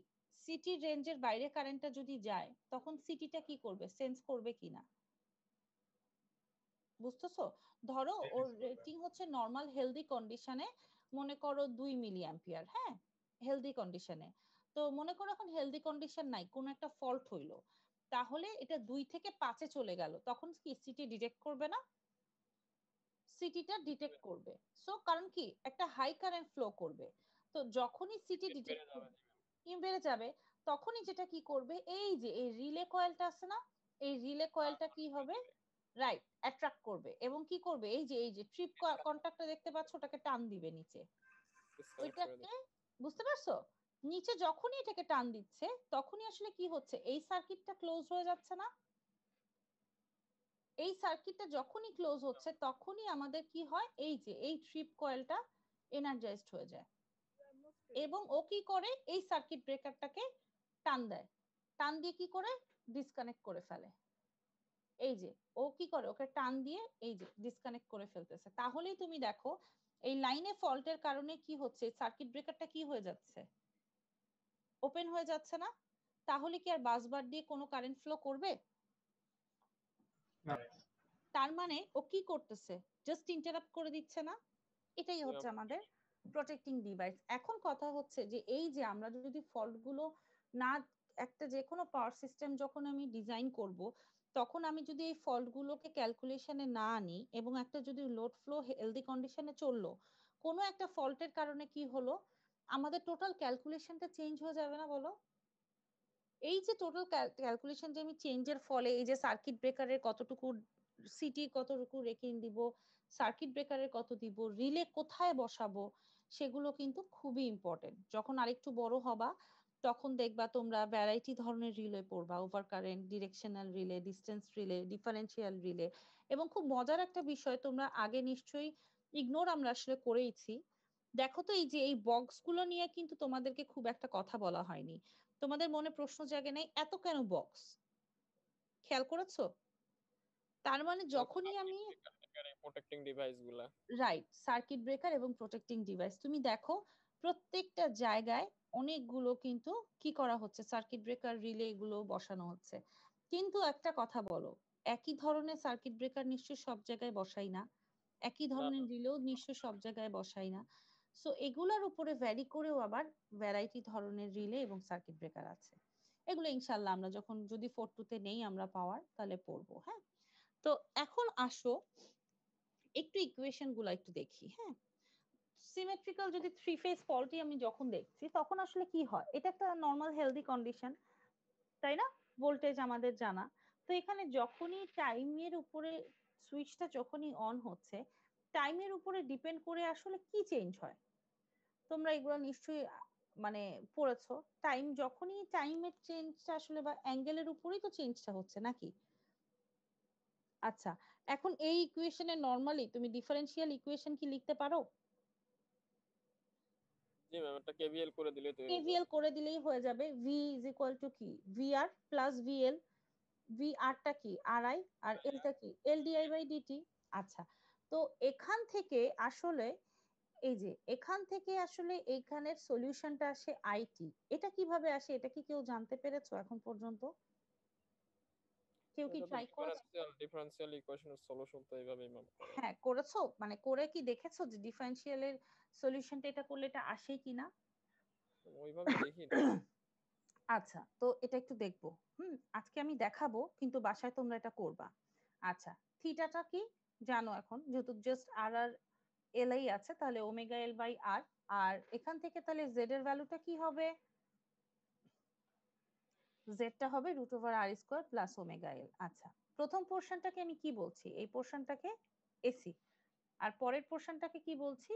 সিটির রেঞ্জের বাইরে কারেন্টটা যদি যায় তখন সিটিটা কি করবে, সেন্স করবে কিনা? বুঝতেছো? ধরো ওর রেটিং হচ্ছে নরমাল হেলদি কন্ডিশনে মনে করো 2 মিলি অ্যাম্পিয়ার। হ্যাঁ, হেলদি কন্ডিশনে, তো মনে করো এখন হেলদি কন্ডিশন নাই, কোনো একটা ফল্ট হইলো, তাহলে এটা 2 থেকে 5 এ চলে গেল, তখন কি সিটি ডিটেক্ট করবে না? সিটিটা ডিটেক্ট করবে। সো কারণ কি একটা হাই কারেন্ট ফ্লো করবে, তো যখনই সিটি ডিটেক্ট করবে, বেড়ে যাবে, তখনই যেটা কি করবে, এই যে এই রিলে কয়েলটা আছে না, এই রিলে কয়েলটা কি হবে, রাইট, অ্যাট্রাক্ট করবে এবং কি করবে, এই যে ট্রিপ কন্টাক্টটা দেখতে পাচ্ছ ওটাকে টান দিবে নিচে, ডিসকানেক্ট করে ওইটাকে, বুঝতে পারছো? নিচে যখনই এটাকে টান দিচ্ছে তখনই আসলে কি হচ্ছে, এই সার্কিটটা ক্লোজ হয়ে যাচ্ছে না? এই সার্কিটটা যখনই ক্লোজ হচ্ছে তখনই আমাদের কি হয়, এই যে এই ট্রিপ কয়েলটা এনার্জাইজড হয়ে যায় এবং ও কি করে, এই সার্কিট ব্রেকারটাকে টান দেয়, টান দিয়ে কি করে ডিসকানেক্ট করে ফেলে। এই যে ও কি করে, ওকে টান দিয়ে এই যে ডিসকানেক্ট করে ফেলতেছে। তাহলেই তুমি দেখো এই লাইনে ফল্টের কারণে কি হচ্ছে, সার্কিট ব্রেকারটা কি হয়ে যাচ্ছে, ওপেন হয়ে যাচ্ছে না? তাহলে কি আর বাসবার দিয়ে কোনো কারেন্ট ফ্লো করবে? তার মানে ও কি করতেছে, জাস্ট ইন্টারাপ্ট করে দিচ্ছে না? এটাই হচ্ছে আমাদের প্রোটেক্টিং ডিভাইস। এখন কথা হচ্ছে যে এই যে আমরা যদি ফল্ট গুলো না, একটা যে কোনো পাওয়ার সিস্টেম যখন আমি ডিজাইন করব তখন আমি যদি এই ফল্ট গুলোকে ক্যালকুলেশনে না আনি এবং একটা যদি লোড ফ্লো হেলদি কন্ডিশনে চললো, কোনো একটা ফল্টের কারণে কি হলো, আমাদের টোটাল ক্যালকুলেশনটা চেঞ্জ হয়ে যাবে না বলো? এই যে টোটাল ক্যালকুলেশন যে আমি চেঞ্জের ফলে এই যে সার্কিট ব্রেকারের কতটুকু সিটি কতটুকু রেখে দিব, সার্কিট ব্রেকারের কত দিব, রিলে কোথায় বসাবো, সেগুলো কিন্তু খুবই ইম্পর্টেন্ট। যখন আরেকটু বড় হবা তখন দেখবা তোমরা ভ্যারাইটি ধরনের রিলে পড়বা, over current, directional relay, distance relay, differential relay. এবং খুব মজার একটা বিষয়, তোমরা আগে নিশ্চয়ই ইগনোর আমরা আসলে করেইছি, দেখো তো এই যে এই বক্স গুলো নিয়ে কিন্তু তোমাদেরকে খুব একটা কথা বলা হয়নি। তোমাদের মনে প্রশ্ন জাগে নাই এত কেন বক্স, খেয়াল করেছো? তার মানে যখনই আমি প্রোটেক্টিং ডিভাইস গুলা, রাইট, সার্কিট ব্রেকার এবং প্রোটেক্টিং ডিভাইস, তুমি দেখো প্রত্যেকটা জায়গায় অনেকগুলো কিন্তু কি করা হচ্ছে, সার্কিট ব্রেকার রিলে এগুলো বসানো হচ্ছে। কিন্তু একটা কথা বলো, একই ধরনের সার্কিট ব্রেকার নিশ্চয়ই সব জায়গায় বসাই না, একই ধরনের রিলেও নিশ্চয়ই সব জায়গায় বসাই না। সো এগুলার উপরে ভ্যারি করেও আবার ভ্যারাইটি ধরনের রিলে এবং সার্কিট ব্রেকার আছে। এগুলো ইনশাল্লাহ আমরা যখন যদি 4-2 তে নেই আমরা পাওয়ার, তাহলে পড়বো। হ্যাঁ, তো এখন আসো একটু ইকুয়েশন গুলো একটু দেখি। হ্যাঁ, সিমেট্রিক্যাল যদি 3 ফেজ ফল্টই আমি যখন দেখছি তখন আসলে কি হয়, এটা একটা নর্মাল হেলদি কন্ডিশন, তাই না? ভোল্টেজ আমাদের জানা। তো এখানে যখনই টাইমের উপরে সুইচটা যখনই অন হচ্ছে, টাইমের উপরে ডিপেন্ড করে আসলে কি চেঞ্জ হয়, তোমরা এগুলো নিশ্চয়ই মানে পড়েছো। টাইম যখনই টাইমের চেঞ্জটা আসলে বা অ্যাঙ্গেলের উপরেই তো চেঞ্জটা হচ্ছে নাকি? আচ্ছা, এখন এই ইকুয়েশনে নরমালি তুমি ডিফারেন্সিয়াল ইকুয়েশন কি লিখতে পারো? জি ম্যাম, এটা কেভিএল করে দিলেই তো হয়ে যাবে। কেভিএল করে দিলেই হয়ে যাবে। v ইজ ইকুয়াল টু কি, ভিআর প্লাস ভিএল। ভিআর টা কি, আরআই, আর এল টা কি, এল ডিআই বাই ডিটি। আচ্ছা, তো এখান থেকে আসলে এই যে এখান থেকে আসলে এইখানের সলিউশনটা আসে আইটি, এটা কিভাবে আসে, এটা কি কেউ জানতে পেরেছো এখন পর্যন্ত? কেউ কি এটা তো ট্রাই করেছো? ডিফারেন্সিয়াল ইকুয়েশনের সলিউশন তো এইভাবেই ম্যাম করে। হ্যাঁ করেছো, মানে করে কি দেখেছো যে ডিফারেন্সিয়ালের সলিউশনটা এটা করলে এটা আসে কিনা? ওইভাবে দেখি না। আচ্ছা, তো এটা একটু দেখবো। আজকে আমি দেখাবো, কিন্তু বাসায় তোমরা এটা করবা। আচ্ছা, থিটাটা কি জানো এখন, যেহেতু জাস্ট আর আর এল এই আছে, তাহলে ওমেগা এল বাই আর। আর এখান থেকে তাহলে জেড এর ভ্যালুটা কি হবে, জেডটা হবে রুট ওভার আর স্কোয়ার প্লাস ওমেগা এল। আচ্ছা, প্রথম পোর্শনটাকে আমি কি বলছি, এই পোর্শনটাকে এসি, আর পরের পোর্শনটাকে কি বলছি,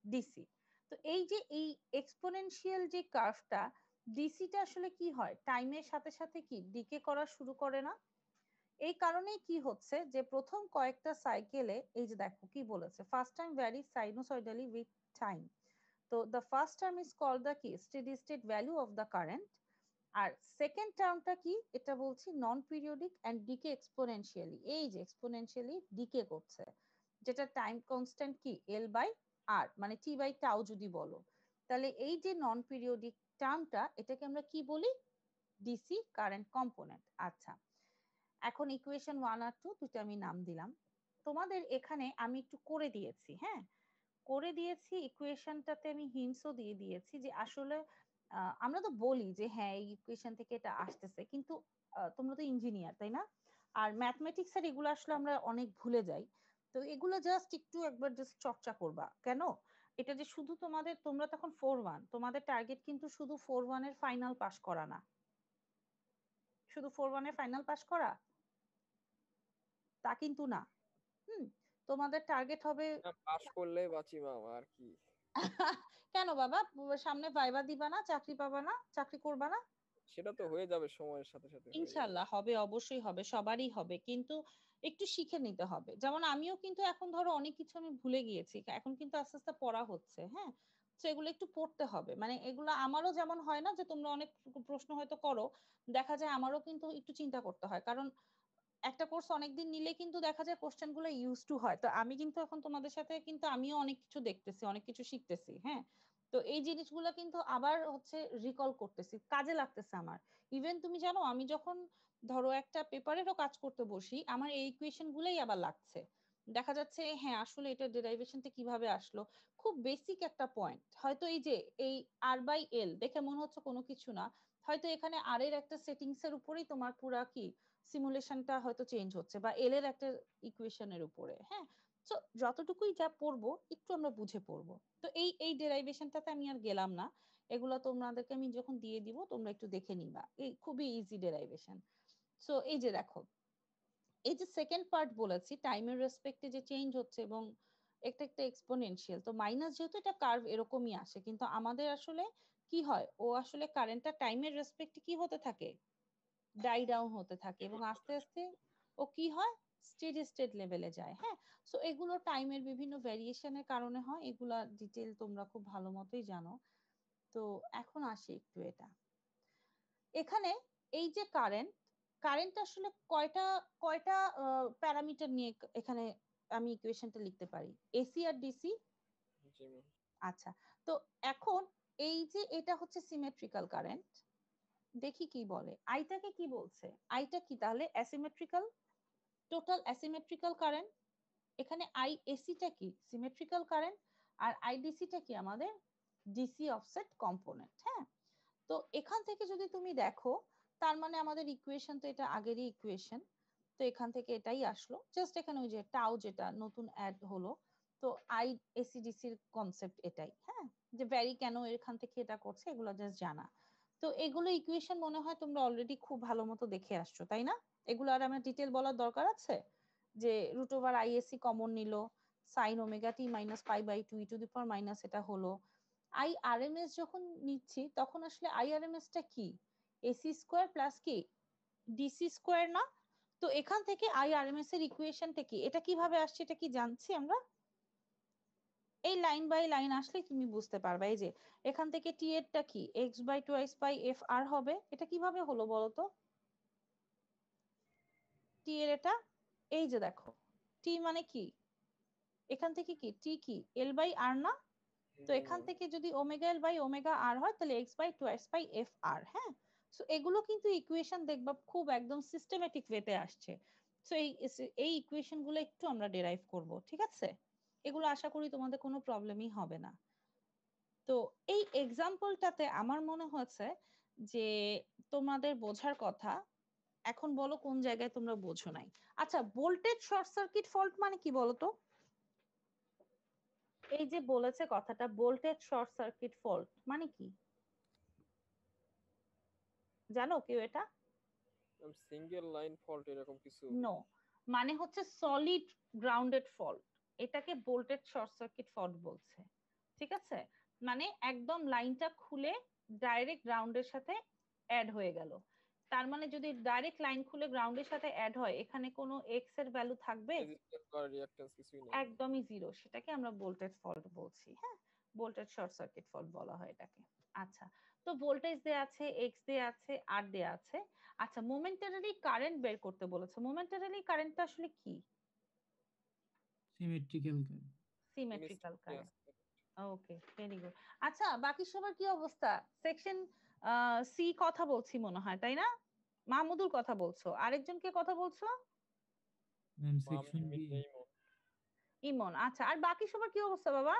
ডিসি। তো এই যে এই এক্সপোনেনশিয়াল যে কার্ভটা, ডিসিটা আসলে কি হয়, টাইমের সাথে সাথে কি ডিকে করা শুরু করে না? এই কারণেই কি হচ্ছে যে প্রথম কয়েকটা সাইকেলে এই যে দেখো কি বলেছে, first time vary sinusoidally with time. তো the first term is called the কি steady state value of the current. আর সেকেন্ড টার্মটা কি, এটা বলছি non periodic and decay exponentially, এই যে এক্সপোনেনশিয়ালি ডিকে করছে, যেটা টাইম কনস্ট্যান্ট কি এল বাই আর, মানে টি বাই টাউ যদি বলো। তাহলে এই যে নন পিরিয়ডিক টার্মটা, এটাকে আমরা কি বলি, ডিসি কারেন্ট কম্পোনেন্ট। আচ্ছা, এখন ইকুয়েশন 1 আর 2 দুটো আমি নাম দিলাম। তোমাদের এখানে আমি একটু করে দিয়েছি, হ্যাঁ করে দিয়েছি, ইকুয়েশনটাতে আমি হিন্টসও দিয়ে দিয়েছি যে আসলে আমরা তো বলি যে হ্যাঁ এই ইকুয়েশন থেকে এটা আসতেছে, কিন্তু তোমরা তো ইঞ্জিনিয়ার তাই না, আর ম্যাথমেটিক্স আর এগুলো আসলে আমরা অনেক ভুলে যাই। তো এগুলো জাস্ট একটু একবার জাস্ট চর্চা করবা। কেন, এটা যে শুধু তোমাদের, তোমরা তখন 4-1, তোমাদের টার্গেট কিন্তু শুধু 4-1 এর ফাইনাল পাস করা না, শুধু 4-1 এর ফাইনাল পাস করা তা কিন্তু না। হুম, তোমাদের টার্গেট হবে পাস করলে বাঁচি ম্যাম, আর কি। কেন বাবা, সামনে ভাইবা দিবা না, চাকরি পাবা না, চাকরি করবা না? সেটা তো হয়ে যাবে, সময়ের সাথে সাথে হয়ে যাবে। ইনশাল্লাহ হবে, অবশ্যই হবে, সবারই হবে, কিন্তু একটু শিখে নিতে হবে। যেমন আমিও কিন্তু এখন ধরো অনেক কিছু আমি ভুলে গিয়েছি, এখন কিন্তু আস্তে আস্তে পড়া হচ্ছে। হ্যাঁ, তো এগুলো একটু পড়তে হবে, মানে এগুলো আমারও যেমন হয় না যে তোমরা অনেক প্রশ্ন হয়তো করো, দেখা যায় আমারও কিন্তু একটু চিন্তা করতে হয়, কারণ একটা কোর্স অনেকদিন নিলে কিন্তু দেখা যায় কোশ্চেন গুলো ইউজ টু হয়। তো আমি কিন্তু এখন তোমাদের সাথে কিন্তু আমিও অনেক কিছু দেখতেছি, অনেক কিছু শিখতেছি। হ্যাঁ, তো এই জিনিসগুলো কিন্তু আবার হচ্ছে রিকল করতেছি, কাজে লাগতেছে আমার। ইভেন তুমি জানো আমি যখন ধরো একটা পেপারেরও কাজ করতে বসি, আমার এই ইকুয়েশন গুলোই আবার লাগছে, দেখা যাচ্ছে হ্যাঁ আসলে এটা ডেরাইভেশনটা কিভাবে আসলো। খুব বেসিক একটা পয়েন্ট, হয়তো এই যে এই আর বাই এল দেখে মনে হচ্ছে কোনো কিছু না, হয়তো এখানে আর এর একটা সেটিংস এর উপরেই তোমার পুরা কি সিমুলেশনটা হয়তো চেঞ্জ হচ্ছে, বা এল এর একটা ইকুয়েশনের উপরে। হ্যাঁ, তো যতটুকুই যা পড়বো একটু আমরা বুঝে পড়বো। তো এই এই ডেরাইভেশনটাতে আমি আর গেলাম না, এগুলো তোমাদেরকে আমি যখন দিয়ে দিব তোমরা একটু দেখে নিবা, এই খুবই ইজি ডেরাইভেশন। সো এই যে দেখো, এই যে সেকেন্ড পার্ট বলেছি টাইমের রেসপেক্টে যে চেঞ্জ হচ্ছে এবং একটা একটা এক্সপোনেনশিয়াল। তো মাইনাস যেহেতু এটা কার্ভ এরকমই আসে, কিন্তু আমাদের আসলে কি হয়, ও আসলে কারেন্টটা টাইমের রেসপেক্টে কি হতে থাকে, ডাই ডাউন হতে থাকে এবং আস্তে আস্তে ও কি হয়, স্টেডি স্টেট লেভেলে যায়। হ্যাঁ, সো এগুলো টাইমের বিভিন্ন ভ্যারিয়েশনের কারণে হয়, এগুলা ডিটেল তোমরা খুব ভালো মতোই জানো। তো এখন আসি একটু এটা, এখানে এই যে কারেন্ট আসলে কয়টা কয়টা প্যারামিটার নিয়ে এখানে আমি ইকুয়েশনটা লিখতে পারি, এসি আর ডিসি। জি ম্যাম। আচ্ছা, তো এখন এই যে এটা হচ্ছে সিমেট্রিক্যাল কারেন্ট, দেখি কি বলে, আইটাকে কি বলছে, আইটা কি তাহলে অ্যাসিমেট্রিক্যাল, টোটাল অ্যাসিমেট্রিক্যাল কারেন্ট। এখানে আই এসিটা কি সিমেট্রিক্যাল কারেন্ট, আর আইডিসিটা কি আমাদের ডিসি অফসেট কম্পোনেন্ট। হ্যাঁ, তো এখান থেকে যদি তুমি দেখো, তার মানে আমাদের ইকুয়েশন তো এটা আগেরই ইকুয়েশন, তো এখান থেকে এটাই আসলো, জাস্ট এখানে ওই যে টাউ যেটা নতুন অ্যাড হলো, তো আই এসিডিসির কনসেপ্ট এটাই। হ্যাঁ, যে ভ্যারি কেন এখান থেকে এটা করছে এগুলো জাস্ট জানা। তো এগুলো ইকুয়েশন মনে হয় তোমরা অলরেডি খুব ভালো মতো দেখে আসছো, তাই না? এগুলো আর আমার ডিটেল বলার দরকার আছে? যে root over IAC common nil, sine omega T minus pi by 2 E to the power minus এটা হলো। আই আরএমএস যখন নিচ্ছি তখন আসলে আই আরএমএস টা কি, এসি স্কোয়ার প্লাস কি ডিসি স্কোয়ার না? তো এখান থেকে আই আরএমএস এর ইকুয়েশনটা কি, এটা কিভাবে আসছে এটা কি জানছি আমরা? এই লাইন বাই লাইন আসলে তুমি বুঝতে পারবে। এই যে এখান থেকে টি এরটা কি X by twice pi F R হবে, এটা কিভাবে হলো বলো তো? টি এর এটা, এই যে দেখো টি মানে কি, এখান থেকে কি টি কি এল বাই আর না? তো জি এখান ম্যাম। থেকে যদি omega L by omega R হয় তাহলে X by twice by F R. হ্যাঁ, সো এগুলো কিন্তু ইকুয়েশন দেখবা খুব একদম সিস্টেমেটিক ওয়েতে আসছে। সো এই ইকুয়েশন গুলো একটু আমরা ডেরাইভ করব, ঠিক আছে? এগুলো আশা করি তোমাদের কোনো প্রবলেমই হবে না। তো এই এক্সাম্পলটাতে আমার মনে হয়েছে যে তোমাদের বোঝার কথা। এখন বলো কোন জায়গায় তোমরা বোঝো নাই। আচ্ছা, ভোল্টেজ শর্ট সার্কিট ফল্ট মানে কি বলো তো? এই যে বলেছে কথাটা ভোল্টেজ শর্ট সার্কিট ফল্ট মানে কি, জানো কেউ এটা? ম্যাম সিঙ্গেল লাইন ফল্ট এরকম কিছু। নো, মানে হচ্ছে সলিড গ্রাউন্ডেড ফল্ট, এটাকে ভোল্টেজ শর্ট সার্কিট ফল্ট বলছে। ঠিক আছে, মানে একদম লাইনটা খুলে ডাইরেক্ট গ্রাউন্ডের সাথে অ্যাড হয়ে গেল। তার মানে যদি ডাইরেক্ট লাইন খুলে গ্রাউন্ডের সাথে অ্যাড হয়, এখানে কোনো এক্স এর ভ্যালু থাকবে? রেজিস্ট্যান্স বা রিঅ্যাকট্যান্স কিছুই নাই। একদমই জিরো, সেটাকে আমরা ভোল্টেজ ফল্ট বলছি। হ্যাঁ, ভোল্টেজ শর্ট সার্কিট ফল্ট বলা হয় এটাকে। আচ্ছা, তো ভোল্টেজ দেয়া আছে, এক্স দেয়া আছে, আর দেয়া আছে। আচ্ছা, মোমেন্টারি কারেন্ট বের করতে বলেছে। মোমেন্টারি কারেন্টটা আসলে কি? Symmetrical current. Symmetrical current. Okay, very good. আচ্ছা, বাকি সবার কি অবস্থা? সেকশন সি কথা বলছি মনে হয়, তাই না? মাহমুদুল কথা বলছো, আরেকজনকে কথা বলছো? ম্যাম মাম সেকশন বি। ইমন। আচ্ছা, আর বাকি সবার কি অবস্থা বাবা?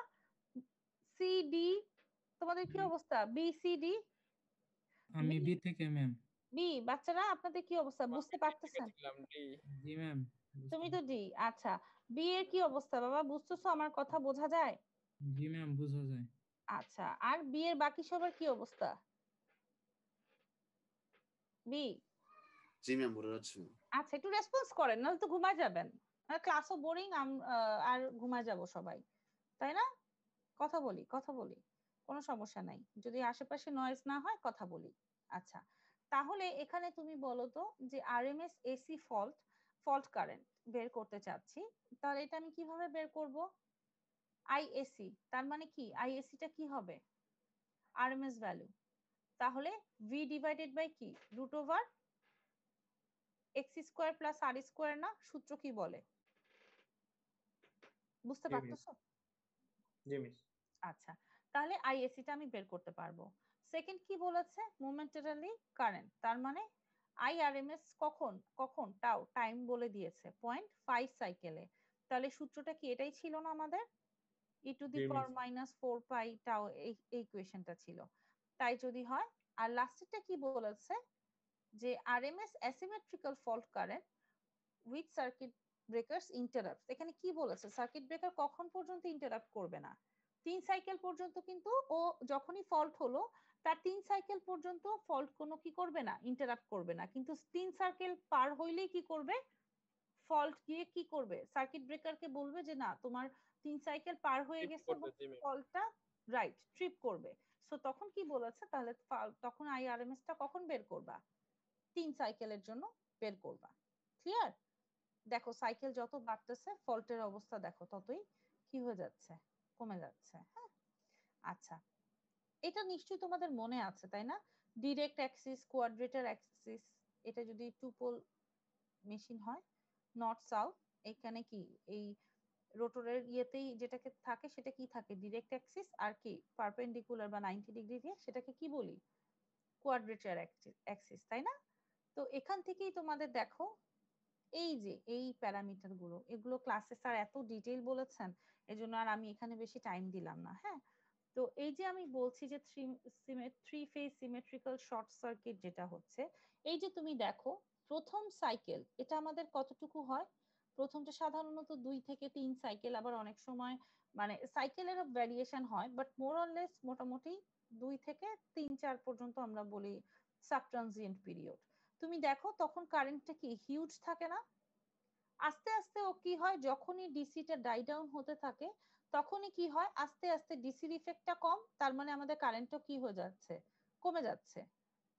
সি ডি, তোমাদের কি অবস্থা? B C D. আমি বি থেকে ম্যাম। বি, বাচ্চারা আপনাদের কি অবস্থা, বুঝতে পারতেছেন? জি ম্যাম। তুমি তো ডি। আচ্ছা, বি এর কি অবস্থা বাবা, বুঝতেছো আমার কথা, বোঝা যায়? জি ম্যাম বোঝা যায়। আচ্ছা, আর বি এর বাকি সবার কি অবস্থা? বি। জি ম্যাম, বলে যাচ্ছি। আচ্ছা, একটু রেসপন্স করেন, নাহলে তো ঘুমায় যাবেন। ক্লাসও বোরিং, আর ঘুমায় যাব সবাই, তাই না? কথা বলি কথা বলি, কোনো সমস্যা নাই, যদি আশেপাশে নয়েজ না হয় কথা বলি। আচ্ছা, তাহলে এখানে তুমি বলো তো যে আরএমএস এসি ফল্ট কারেন্ট বের করতে চাচ্ছি, তাহলে এটা আমি কিভাবে বের করব? আইএসি, তার মানে কি আইএসিটা কি হবে, আরএমএস ভ্যালু। তাহলে ভি ডিভাইডেড বাই কি root over X square plus R square না? সূত্র কি বলে, বুঝতে পারতেছো? জি মিস। আচ্ছা, তাহলে আইএসিটা আমি বের করতে পারবো। সেকেন্ড কি বলেছে, মোমেন্টারি কারেন্ট, তার মানে আইআরএমএস কখন কখন টাউ টাইম বলে দিয়েছে 0.5 সাইকেলে। তাহলে সূত্রটা কি এটাই ছিল না আমাদের, e to the power minus 4 pi tau, এই ইকুয়েশনটা ছিল। তাই যদি হয়, আর লাস্টেরটা কি বলেছে যে RMS asymmetrical fault current with circuit breakers interrupt. এখানে কি বলেছে, সার্কিট ব্রেকার কখন পর্যন্ত ইন্টারাপ্ট করবে না? 3 সাইকেল পর্যন্ত, কিন্তু ও যখনই ফল্ট হলো তার 3 সাইকেল পর্যন্ত ফল্ট কোনো কি করবে না, ইন্টারাপ্ট করবে না, কিন্তু 3 সাইকেল পার হইলেই কি করবে, ফল্ট গিয়ে কি করবে, সার্কিট ব্রেকারকে বলবে যে না তোমার 3 সাইকেল পার হয়ে ট্রিপ গেছে করবে এবং জি ম্যাম। ফল্টটা রাইট ট্রিপ করবে। সো তখন কি বলেছে, তাহলে তখন আইআরএমএস টা কখন বের করবা, 3 সাইকেলের জন্য বের করবা। ক্লিয়ার? দেখো সাইকেল যত বাড়তেছে ফল্টের অবস্থা দেখো ততই কি হয়ে যাচ্ছে, কমে যাচ্ছে। হ্যাঁ, আচ্ছা, এটা নিশ্চয়ই তোমাদের মনে আছে তাই না? ডিরেক্ট অ্যাক্সিস, কোয়াড্রেটার অ্যাক্সিস, এটা যদি টু পোল মেশিন হয়, নর্থ সাউথ, এখানে কি এই রোটরের ইয়েতেই যেটাকে থাকে সেটা কি থাকে, ডিরেক্ট অ্যাক্সিস, আর কি পারপেন্ডিকুলার বা 90 ডিগ্রি দিয়ে সেটাকে কি বলি, কোয়াড্রেটার অ্যাক্সিস, তাই না? তো এখান থেকেই তোমাদের দেখো এই যে এই প্যারামিটার গুলো, এগুলো ক্লাসে স্যার এত ডিটেইল বলেছেন, এজন্য আর আমি এখানে বেশি টাইম দিলাম না। হ্যাঁ, তো এই যে আমি বলছি যে three phase symmetrical short circuit যেটা হচ্ছে, এই যে তুমি দেখো প্রথম সাইকেল এটা আমাদের কতটুকু হয়, প্রথমটা সাধারণত 2 থেকে 3 সাইকেল, আবার অনেক সময় মানে সাইকেলেরও ভ্যারিয়েশন হয়, বাট মোর অর লেস মোটামুটি 2 থেকে 3-4 পর্যন্ত আমরা বলি সাবট্রানজিয়েন্ট পিরিয়ড। তুমি দেখো তখন কারেন্টটা কি হিউজ থাকে না, আস্তে আস্তে ও কি হয়, যখনই ডিসিটা ডাই ডাউন হতে থাকে তখনই কি হয়, আস্তে আস্তে ডিসির ইফেক্টটা কম, তার মানে আমাদের কারেন্টও কি হয়ে যাচ্ছে, কমে যাচ্ছে।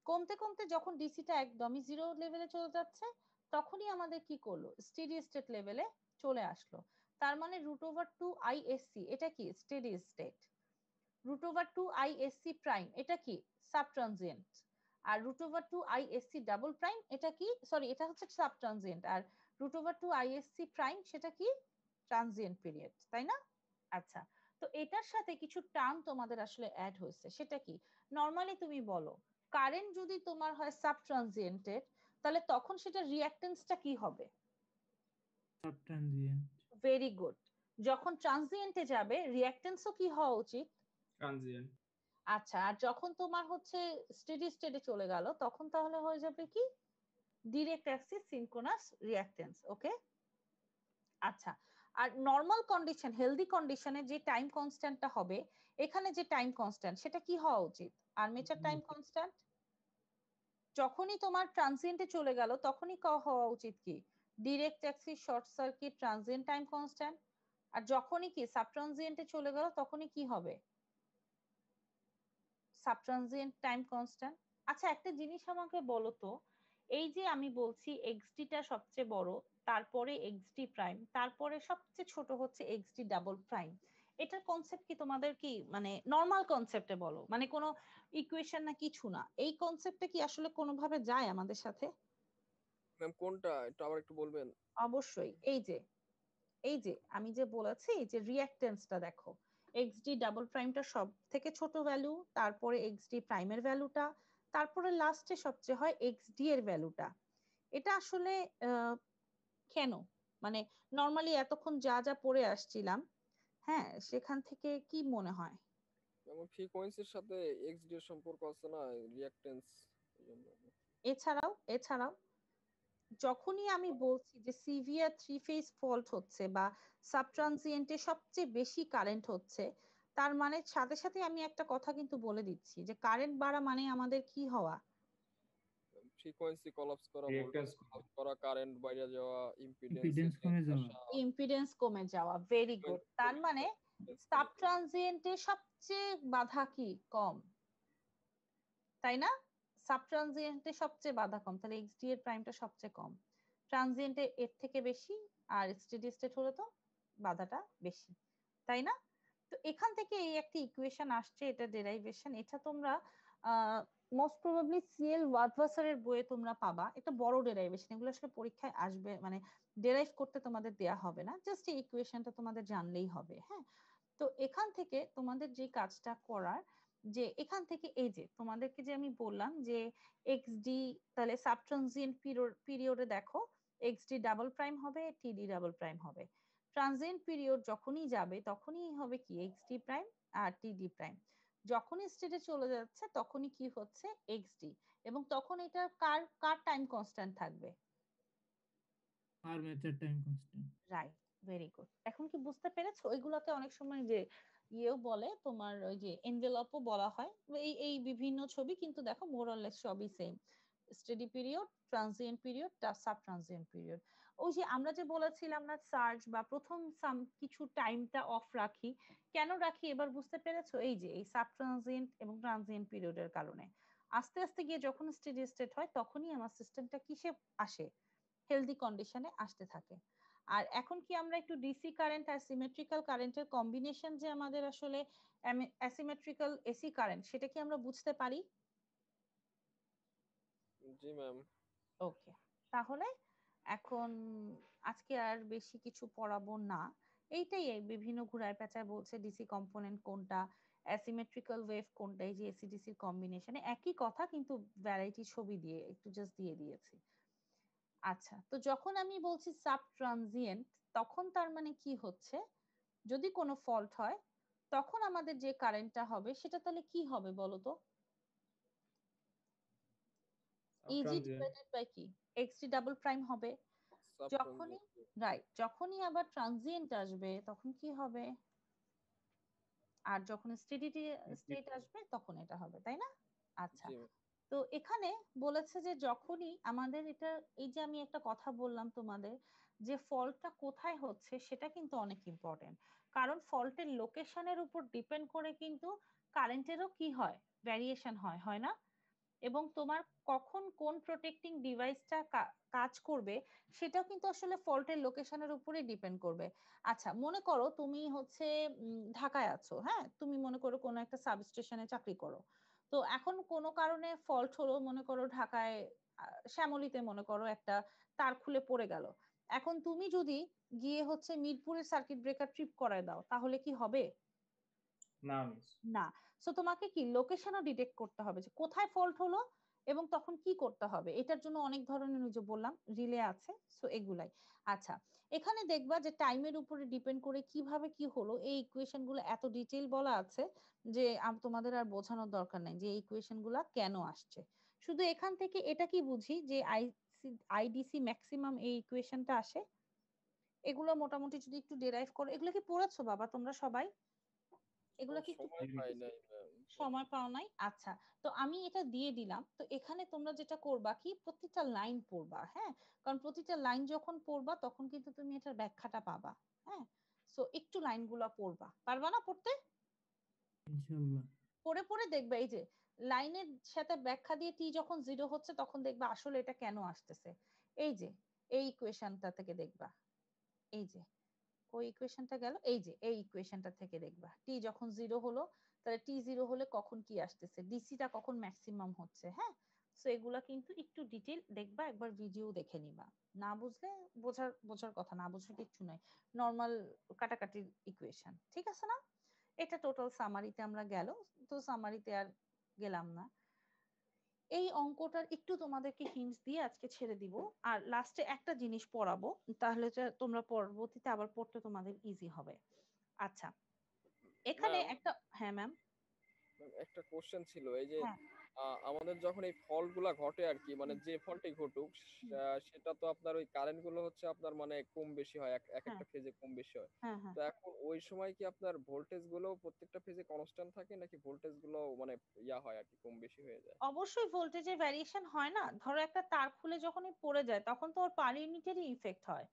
কমতে কমতে যখন ডিসিটা একদমই জিরো লেভেলে চলে যাচ্ছে তখনই আমাদের কি করলো, স্টেডি স্টেট লেভেলে চলে আসলো। তার মানে √2 ISC এটা কি স্টেডি স্টেট, √2 ISC প্রাইম এটা কি সাবট্রানজিয়েন্ট, আর √2 ISC ডাবল প্রাইম এটা কি, সরি এটা হচ্ছে সাবট্রানজিয়েন্ট, আর √2 ISC প্রাইম সেটা কি ট্রানজিয়েন্ট পিরিয়ড, তাই না? আচ্ছা, তো এটার সাথে কিছু টার্ম তোমাদের আসলে অ্যাড হয়েছে, সেটা কি, নরমালি তুমি বলো কারেন্ট যদি তোমার হয় সাবট্রানজিয়েন্টের তাহলে তখন সেটা রিঅ্যাকট্যান্সটা কি হবে, সাবট্রানজিয়েন্ট। Very good. যখন ট্রানজিয়েন্টে যাবে রিঅ্যাকট্যান্সও কি হওয়া উচিত, ট্রানজিয়েন্ট। আচ্ছা, আর যখন তোমার হচ্ছে স্টেডি স্টেটে চলে গেল তখন তাহলে হয়ে যাবে কি ডিরেক্ট অ্যাক্সিস সিনক্রোনাস রিঅ্যাকট্যান্স। ওকে, আচ্ছা, আর নরমাল কন্ডিশন হেলদি কন্ডিশনে যে টাইম কনস্ট্যান্টটা হবে, এখানে যে টাইম কনস্ট্যান্ট সেটা কি হওয়া উচিত, আর্মেচার টাইম কনস্ট্যান্ট। যখনই তোমার ট্রানজিয়েন্টে চলে গেল তখনই হওয়া উচিত কি direct axis short circuit transient time constant, আর যখনই কি সাব ট্রানজিয়েন্টে চলে গেল তখনই কি হবে সাবট্রানজিয়েন্ট টাইম কনস্ট্যান্ট। আচ্ছা, একটা জিনিস আমাকে বলো তো, এই যে আমি বলছি এক্সডি টা সবচেয়ে বড়, তারপরে এক্সডি প্রাইম, তারপরে সবচেয়ে ছোট হচ্ছে এক্সডি ডাবল প্রাইম, এটার কনসেপ্ট কি তোমাদের কি মানে নরমাল কনসেপ্টে বলো, মানে কোনো ইকুয়েশন না কিছু না, এই কনসেপ্টটা কি আসলে কোনোভাবে যায় আমাদের সাথে? ম্যাম কোনটা একটু আবার একটু বলবেন? অবশ্যই, এই যে আমি যে বলেছি যে রিঅ্যাকট্যান্সটা দেখো, এক্সডি ডাবল প্রাইমটা সব থেকে ছোট ভ্যালু, তারপরে এক্সডি প্রাইমের ভ্যালুটা, তারপরে লাস্টে সবচেয়ে হয় এক্সডি এর ভ্যালুটা। এটা আসলে কেন, মানে নরমালি এতক্ষণ যা যা পড়ে আসছিলাম, হ্যাঁ সেখান থেকে কি মনে হয়? যেমন ফ্রিকোয়েন্সির সাথে এক্সডি এর সম্পর্ক আছে না, রিঅ্যাকট্যান্স। এছাড়াও যখনই আমি বলছি যে সিভিয়ার থ্রি ফেজ ফল্ট হচ্ছে বা সাবট্রানজিয়েন্টে সবচেয়ে বেশি কারেন্ট হচ্ছে, তার মানে সাথে সাথে আমি একটা কথা কিন্তু বলে দিচ্ছি যে কারেন্ট বাড়া মানে আমাদের কি হওয়া, ফ্রিকোয়েন্সি কোলাপস করা, ভোল্টেজ রিঅ্যাকট্যান্স কোলাপস করা, কারেন্ট বাইরে যাওয়া, ইম্পিডেন্স কমে যাওয়া। ইম্পিডেন্স কমে যাওয়া, ভেরি গুড। তার মানে সাবট্রানজিয়েন্টে সবচেয়ে বাধা কি কম, তাই না? সাবট্রানজিয়েন্টে সবচেয়ে বাধা কম, তাহলে এক্সডি এর প্রাইমটা সবচেয়ে কম, ট্রানজিয়েন্টে এর থেকে বেশি, আর স্টেডি স্টেট হলে তো বাধাটা বেশি, তাই না? তো এখান থেকে এই একটা ইকুয়েশন আসছে, এটা ডেরাইভেশন, এটা তোমরা মোস্ট প্রবাবলি সিএল ওয়াটভাসারের বইয়ে তোমরা পাবা, একটা বড় ডেরাইভেশন, এগুলো আসলে পরীক্ষায় আসবে, মানে ডেরাইভ করতে তোমাদের দেয়া হবে না, জাস্ট এই ইকুয়েশনটা তোমাদের জানলেই হবে। হ্যাঁ, তো এখান থেকে তোমাদের যে কাজটা করার, যে এখান থেকে এই যে তোমাদেরকে যে আমি বললাম যে এক্সডি, তাহলে সাবট্রানজিয়েন্ট পিরিয়ডে দেখো এক্সডি ডাবল প্রাইম হবে, টিডি ডাবল প্রাইম হবে, ট্রানজিয়েন্ট পিরিয়ড যখনই যাবে তখনই হবে কি এক্সডি প্রাইম আর টিডি প্রাইম, যখনই স্টেটে চলে যাচ্ছে তখনই কি হচ্ছে এক্সডি, এবং তখন এটা কার কার টাইম কনস্ট্যান্ট থাকবে, armature time constant. Right, very good. এখন কি বুঝতে পেরেছো? ওইগুলোকে অনেক সময় যে ইয়েও বলে তোমার ওই যে এনভেলপও বলা হয়, এই এই বিভিন্ন ছবি, কিন্তু দেখো মোর অর লেস সবই same. Steady period, transient period, sub transient period. ওই যে আমরা যে বলেছিলাম না সার্চ বা প্রথম সাম কিছু টাইমটা অফ রাখি, কেন রাখি এবার বুঝতে পেরেছো? এই যে এই সাব ট্রানজিয়েন্ট এবং ট্রানজিয়েন্ট পিরিয়ডের কারণে আস্তে আস্তে গিয়ে যখন স্টেডি স্টেট হয় তখনই আমার সিস্টেমটা কিসে আসে, হেলদি কন্ডিশনে আসতে থাকে। আর এখন কি আমরা একটু ডিসি কারেন্ট আর সিমেট্রিক্যাল কারেন্টের কম্বিনেশন যে আমাদের আসলে অ্যাসিমেট্রিক্যাল এসি কারেন্ট, সেটা কি আমরা বুঝতে পারি? জি ম্যাম। ওকে, তাহলে এখন আজকে আর বেশি কিছু পড়াবো না। এইটাই এই বিভিন্ন ঘুরায় পেঁচায় বলছে ডিসি কম্পোনেন্ট কোনটা, অ্যাসিমেট্রিক্যাল ওয়েভ কোনটা, এই যে এসি ডিসির কম্বিনেশনে একই কথা কিন্তু ভ্যারাইটি ছবি দিয়ে একটু জাস্ট দিয়ে দিয়েছি। আচ্ছা, তো যখন আমি বলছি সাব ট্রানজিয়েন্ট তখন তার মানে কি হচ্ছে, যদি কোনো ফল্ট হয় তখন আমাদের যে কারেন্টটা হবে সেটা তাহলে কি হবে বলো তো? ইজি ডিভাইডেড বাই কি, এক্সটি ডাবল প্রাইম হবে। সাব যখনই ট্রানজিয়েন্ট। রাইট, যখনই আবার ট্রানজিয়েন্ট আসবে তখন কি হবে, আর যখন স্টেডিটি স্টেট আসবে তখন এটা হবে, তাই না? আচ্ছা, জি তো এখানে বলেছে যে যখনই আমাদের এটা, এই যে আমি একটা কথা বললাম তোমাদের যে ফল্টটা কোথায় হচ্ছে সেটা কিন্তু অনেক ইম্পর্টেন্ট, কারণ ফল্টের লোকেশনের উপর ডিপেন্ড করে কিন্তু কারেন্টেরও কি হয়, ভ্যারিয়েশন হয়, হয় না? এবং তোমার কখন কোন প্রোটেক্টিং ডিভাইসটা কাজ করবে সেটাও কিন্তু আসলে ফল্টের লোকেশনের উপরে ডিপেন্ড করবে। আচ্ছা, মনে করো তুমি হচ্ছে ঢাকায় আছো, হ্যাঁ, তুমি মনে করো কোনো একটা সাবস্টেশনে চাকরি করো। তো এখন কোনো কারণে ফল্ট হলো, মনে করো ঢাকায় শ্যামলীতে মনে করো একটা তার খুলে পড়ে গেল। এখন তুমি যদি গিয়ে হচ্ছে মিরপুরের সার্কিট ব্রেকার ট্রিপ করায় দাও তাহলে কি হবে? না মিস। না। সো তোমাকে কি লোকেশনও ডিটেক্ট করতে হবে যে কোথায় ফল্ট হলো এবং তখন কি করতে হবে। এটার জন্য অনেক ধরনের, ওই যে বললাম রিলে আছে, সো এগুলাই। আচ্ছা, এখানে দেখবা যে টাইমের উপরে ডিপেন্ড করে কিভাবে কি হলো, এই ইকুয়েশন গুলো এত ডিটেইল বলা আছে যে তোমাদের আর বোঝানোর দরকার নাই যে এই ইকুয়েশন গুলা কেন আসছে। শুধু এখান থেকে এটা কি বুঝি যে আইডিসি ম্যাক্সিমাম এই ইকুয়েশনটা আসে। এগুলো মোটামুটি যদি একটু ডেরাইভ করো, এগুলো কি পড়েছো বাবা তোমরা সবাই? এগুলো কি একটু সময় পাই নাই ম্যাম। সময় পাও নাই? আচ্ছা, তো আমি এটা দিয়ে দিলাম। তো এখানে তোমরা যেটা করবা কি, প্রতিটা লাইন পড়বা, হ্যাঁ, কারণ প্রতিটা লাইন যখন পড়বা তখন কিন্তু তুমি এটার ব্যাখ্যাটা পাবা। হ্যাঁ, সো একটু লাইনগুলো পড়বা, পারবা না পড়তে? ইনশাআল্লাহ। পড়ে পড়ে দেখবে এই যে লাইনের সাথে ব্যাখ্যা দিয়ে টি যখন 0 হচ্ছে তখন দেখবা আসলে এটা কেন আসতেছে। এই যে এই ইকুয়েশনটা থেকে দেখবা, এই যে ওই ইকুয়েশনটা গেল, এই যে এই ইকুয়েশনটা থেকে দেখবা টি যখন 0 হলো তাহলে টি 0 হলে কখন কি আসতেছে, ডিসিটা কখন ম্যাক্সিমাম হচ্ছে। হ্যাঁ, সো এগুলা কিন্তু একটু ডিটেইল দেখবা, একবার ভিডিও দেখে নিবা। না বুঝলে বোঝার কথা, না বুঝলে কিচ্ছু নাই, নরমাল কাটাকাটির ইকুয়েশন, ঠিক আছে না? এটা টোটাল সামারিতে আমরা গেল, তো সামারিতে আর গেলাম না। এই অঙ্কটার একটু তোমাদেরকে হিন্টস দিয়ে আজকে ছেড়ে দিব, আর লাস্টে একটা জিনিস পড়াবো, তাহলে যে তোমরা পরবর্তীতে আবার পড়তে তোমাদের ইজি হবে। আচ্ছা, এখানে ম্যাম, একটা, হ্যাঁ ম্যাম, একটা কোশ্চেন ছিল এই যে হ্যাঁ আমাদের যখন এই ফল্ট গুলা ঘটে আর কি, মানে যে ফল্টই ঘটুক সেটা তো আপনার ওই কারেন্ট গুলো হচ্ছে আপনার মানে কম বেশি হয়, এক এক হ্যাঁ একটা ফেজে কম বেশি হয়। হ্যাঁ হ্যাঁ, তো এখন ওই সময় কি আপনার ভোল্টেজ গুলো প্রত্যেকটা ফেজে কনস্ট্যান্ট থাকে নাকি ভোল্টেজ গুলো মানে ইয়া হয় আর কি, কম বেশি হয়ে যায়? অবশ্যই ভোল্টেজের ভ্যারিয়েশন হয় না। ধরো একটা তার খুলে যখনই পড়ে যায় তখন তো ওর পার ইউনিটেরই ইফেক্ট হয়।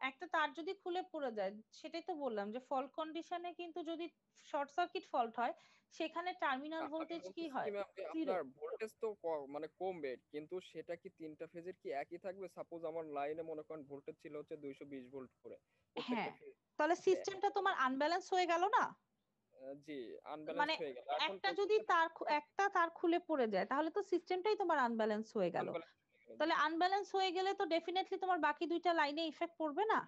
একটা তার যদি খুলে পড়ে যায়, সেটাই তো বললাম যে ফল্ট কন্ডিশনে কিন্তু যদি শর্ট সার্কিট ফল্ট হয় সেখানে টার্মিনাল আমি ভোল্টেজ কি বলতেছি কি হয়, ম্যাম যে জিরো। আপনার ভোল্টেজ তো মানে কমবে, কিন্তু সেটা কি তিনটা ফেজের কি একই থাকবে? সাপোজ আমার লাইনে মনে করেন ভোল্টেজ ছিল হচ্ছে 220 ভোল্ট করে প্রত্যেকটা হ্যাঁ, ফেজ। তাহলে সিস্টেমটা তোমার আনব্যালেন্স হয়ে গেল না? জি, মানে আনব্যালেন্সড হয়ে গেল এখন একটা যদি প্রত্যেকটা তার একটা তার খুলে পড়ে যায় তাহলে তো সিস্টেমটাই তোমার আনব্যালেন্স হয়ে গেল। আনব্যালেন্সড হয়ে গেল। জি তাহলে আনব্যালেন্স হয়ে গেলে তো ডেফিনেটলি তোমার বাকি দুইটা লাইনে ইফেক্ট পড়বে না?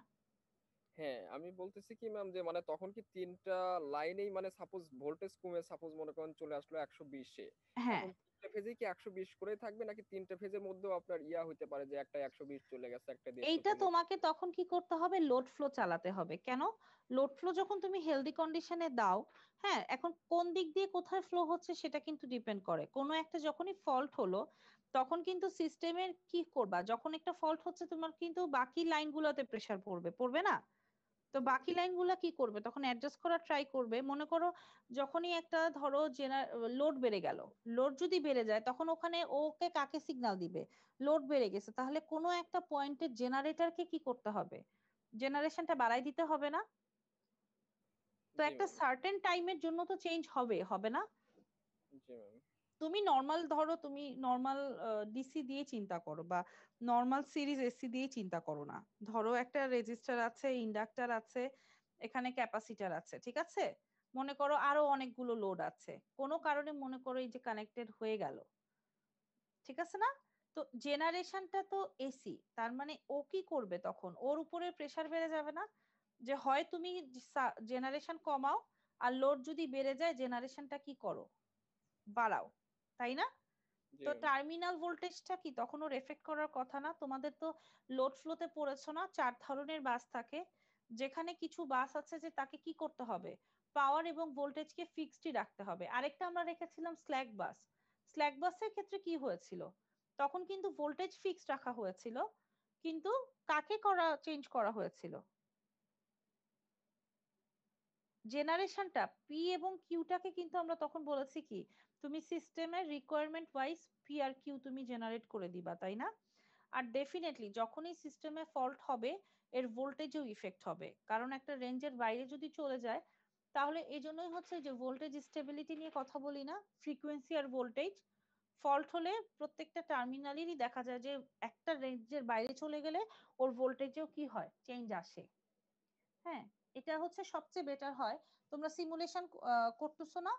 হ্যাঁ, আমি বলতেছি কি ম্যাম যে মানে তখন কি তিনটা লাইনেই মানে সাপোজ ভোল্টেজ কমে সাপোজ মনে করেন চলে আসলো 120-এ, হ্যাঁ, এখন তিনটা ফেজেই কি 120 করে থাকবে নাকি তিনটা ফেজের মধ্যেও আপনার ইয়া হইতে পারে যে একটা 120 চলে গেছে, একটা 150 এইটা চলে গেছে? তোমাকে তখন কি করতে হবে, লোড ফ্লো চালাতে হবে। কেন? লোড ফ্লো যখন তুমি হেলদি কন্ডিশনে দাও, হ্যাঁ, এখন কোন দিক দিয়ে কোথায় ফ্লো হচ্ছে সেটা কিন্তু ডিপেন্ড করে। কোনো একটা যখনই ফল্ট হলো তখন কিন্তু সিস্টেমের কি করবা, যখন একটা ফল্ট হচ্ছে তোমার কিন্তু বাকি লাইনগুলোতে প্রেসার পড়বে, পড়বে না? তো বাকি লাইনগুলো কি করবে তখন অ্যাডজাস্ট করার ট্রাই করবে। মনে করো যখনই একটা ধরো লোড বেড়ে গেল, লোড যদি বেড়ে যায় তখন ওখানে ওকে কাকে সিগন্যাল দিবে, লোড বেড়ে গেছে তাহলে কোনো একটা পয়েন্টের জেনারেটরকে কি করতে হবে, জেনারেশনটা বাড়াই দিতে হবে না? তো জি একটা ম্যাম। সার্টেন টাইমের জন্য তো চেঞ্জ হবে, হবে না? জি ম্যাম। তুমি নর্মাল ধরো, তুমি নর্মাল ডিসি দিয়ে চিন্তা করো বা নর্মাল সিরিজ এসি দিয়ে চিন্তা করো না। ধরো একটা রেজিস্টার আছে, ইন্ডাক্টর আছে, এখানে ক্যাপাসিটর আছে, ঠিক আছে? মনে করো আরো অনেকগুলো লোড আছে, কোনো কারণে মনে করো এই যে কানেক্টেড হয়ে গেল, ঠিক আছে না? তো জেনারেশনটা তো এসি, তার মানে ও কি করবে তখন, ওর উপরে প্রেসার বেড়ে যাবে না? যে হয় তুমি জেনারেশন কমাও, আর লোড যদি বেড়ে যায় জেনারেশনটা কি করো, বাড়াও, তাই না? জি তো ম্যাম। টার্মিনাল ভোল্টেজটা কি তখন ওর এফেক্ট করার কথা না? তোমাদের তো লোড ফ্লোতে পড়েছো না, 4 ধরনের বাস থাকে, যেখানে কিছু বাস আছে যে তাকে কি করতে হবে, পাওয়ার এবং ভোল্টেজকে ফিক্সডই রাখতে হবে। আরেকটা আমরা রেখেছিলাম স্ল্যাক বাস। স্ল্যাক বাসের ক্ষেত্রে কি হয়েছিল, তখন কিন্তু ভোল্টেজ ফিক্সড রাখা হয়েছিল, কিন্তু কাকে চেঞ্জ করা হয়েছিল, জেনারেশনটা পি এবং কিউটাকে কিন্তু আমরা তখন বলেছি কি, তুমি সিস্টেমের requirement wise P R Q তুমি জেনারেট করে দিবা, তাই না? আর ডেফিনেটলি যখনই সিস্টেমে ফল্ট হবে এর ভোল্টেজও ইফেক্ট হবে, কারণ একটা রেঞ্জের বাইরে যদি চলে যায় তাহলে এই জন্যই হচ্ছে যে ভোল্টেজ স্টেবিলিটি নিয়ে কথা বলি না, ফ্রিকোয়েন্সি আর ভোল্টেজ ফল্ট হলে প্রত্যেকটা টার্মিনালেরই দেখা যায় যে একটা রেঞ্জের বাইরে চলে গেলে ওর ভোল্টেজেও কি হয়, চেঞ্জ আসে। হ্যাঁ, এটা হচ্ছে সবচেয়ে বেটার হয়। তোমরা সিমুলেশন করতেছো না?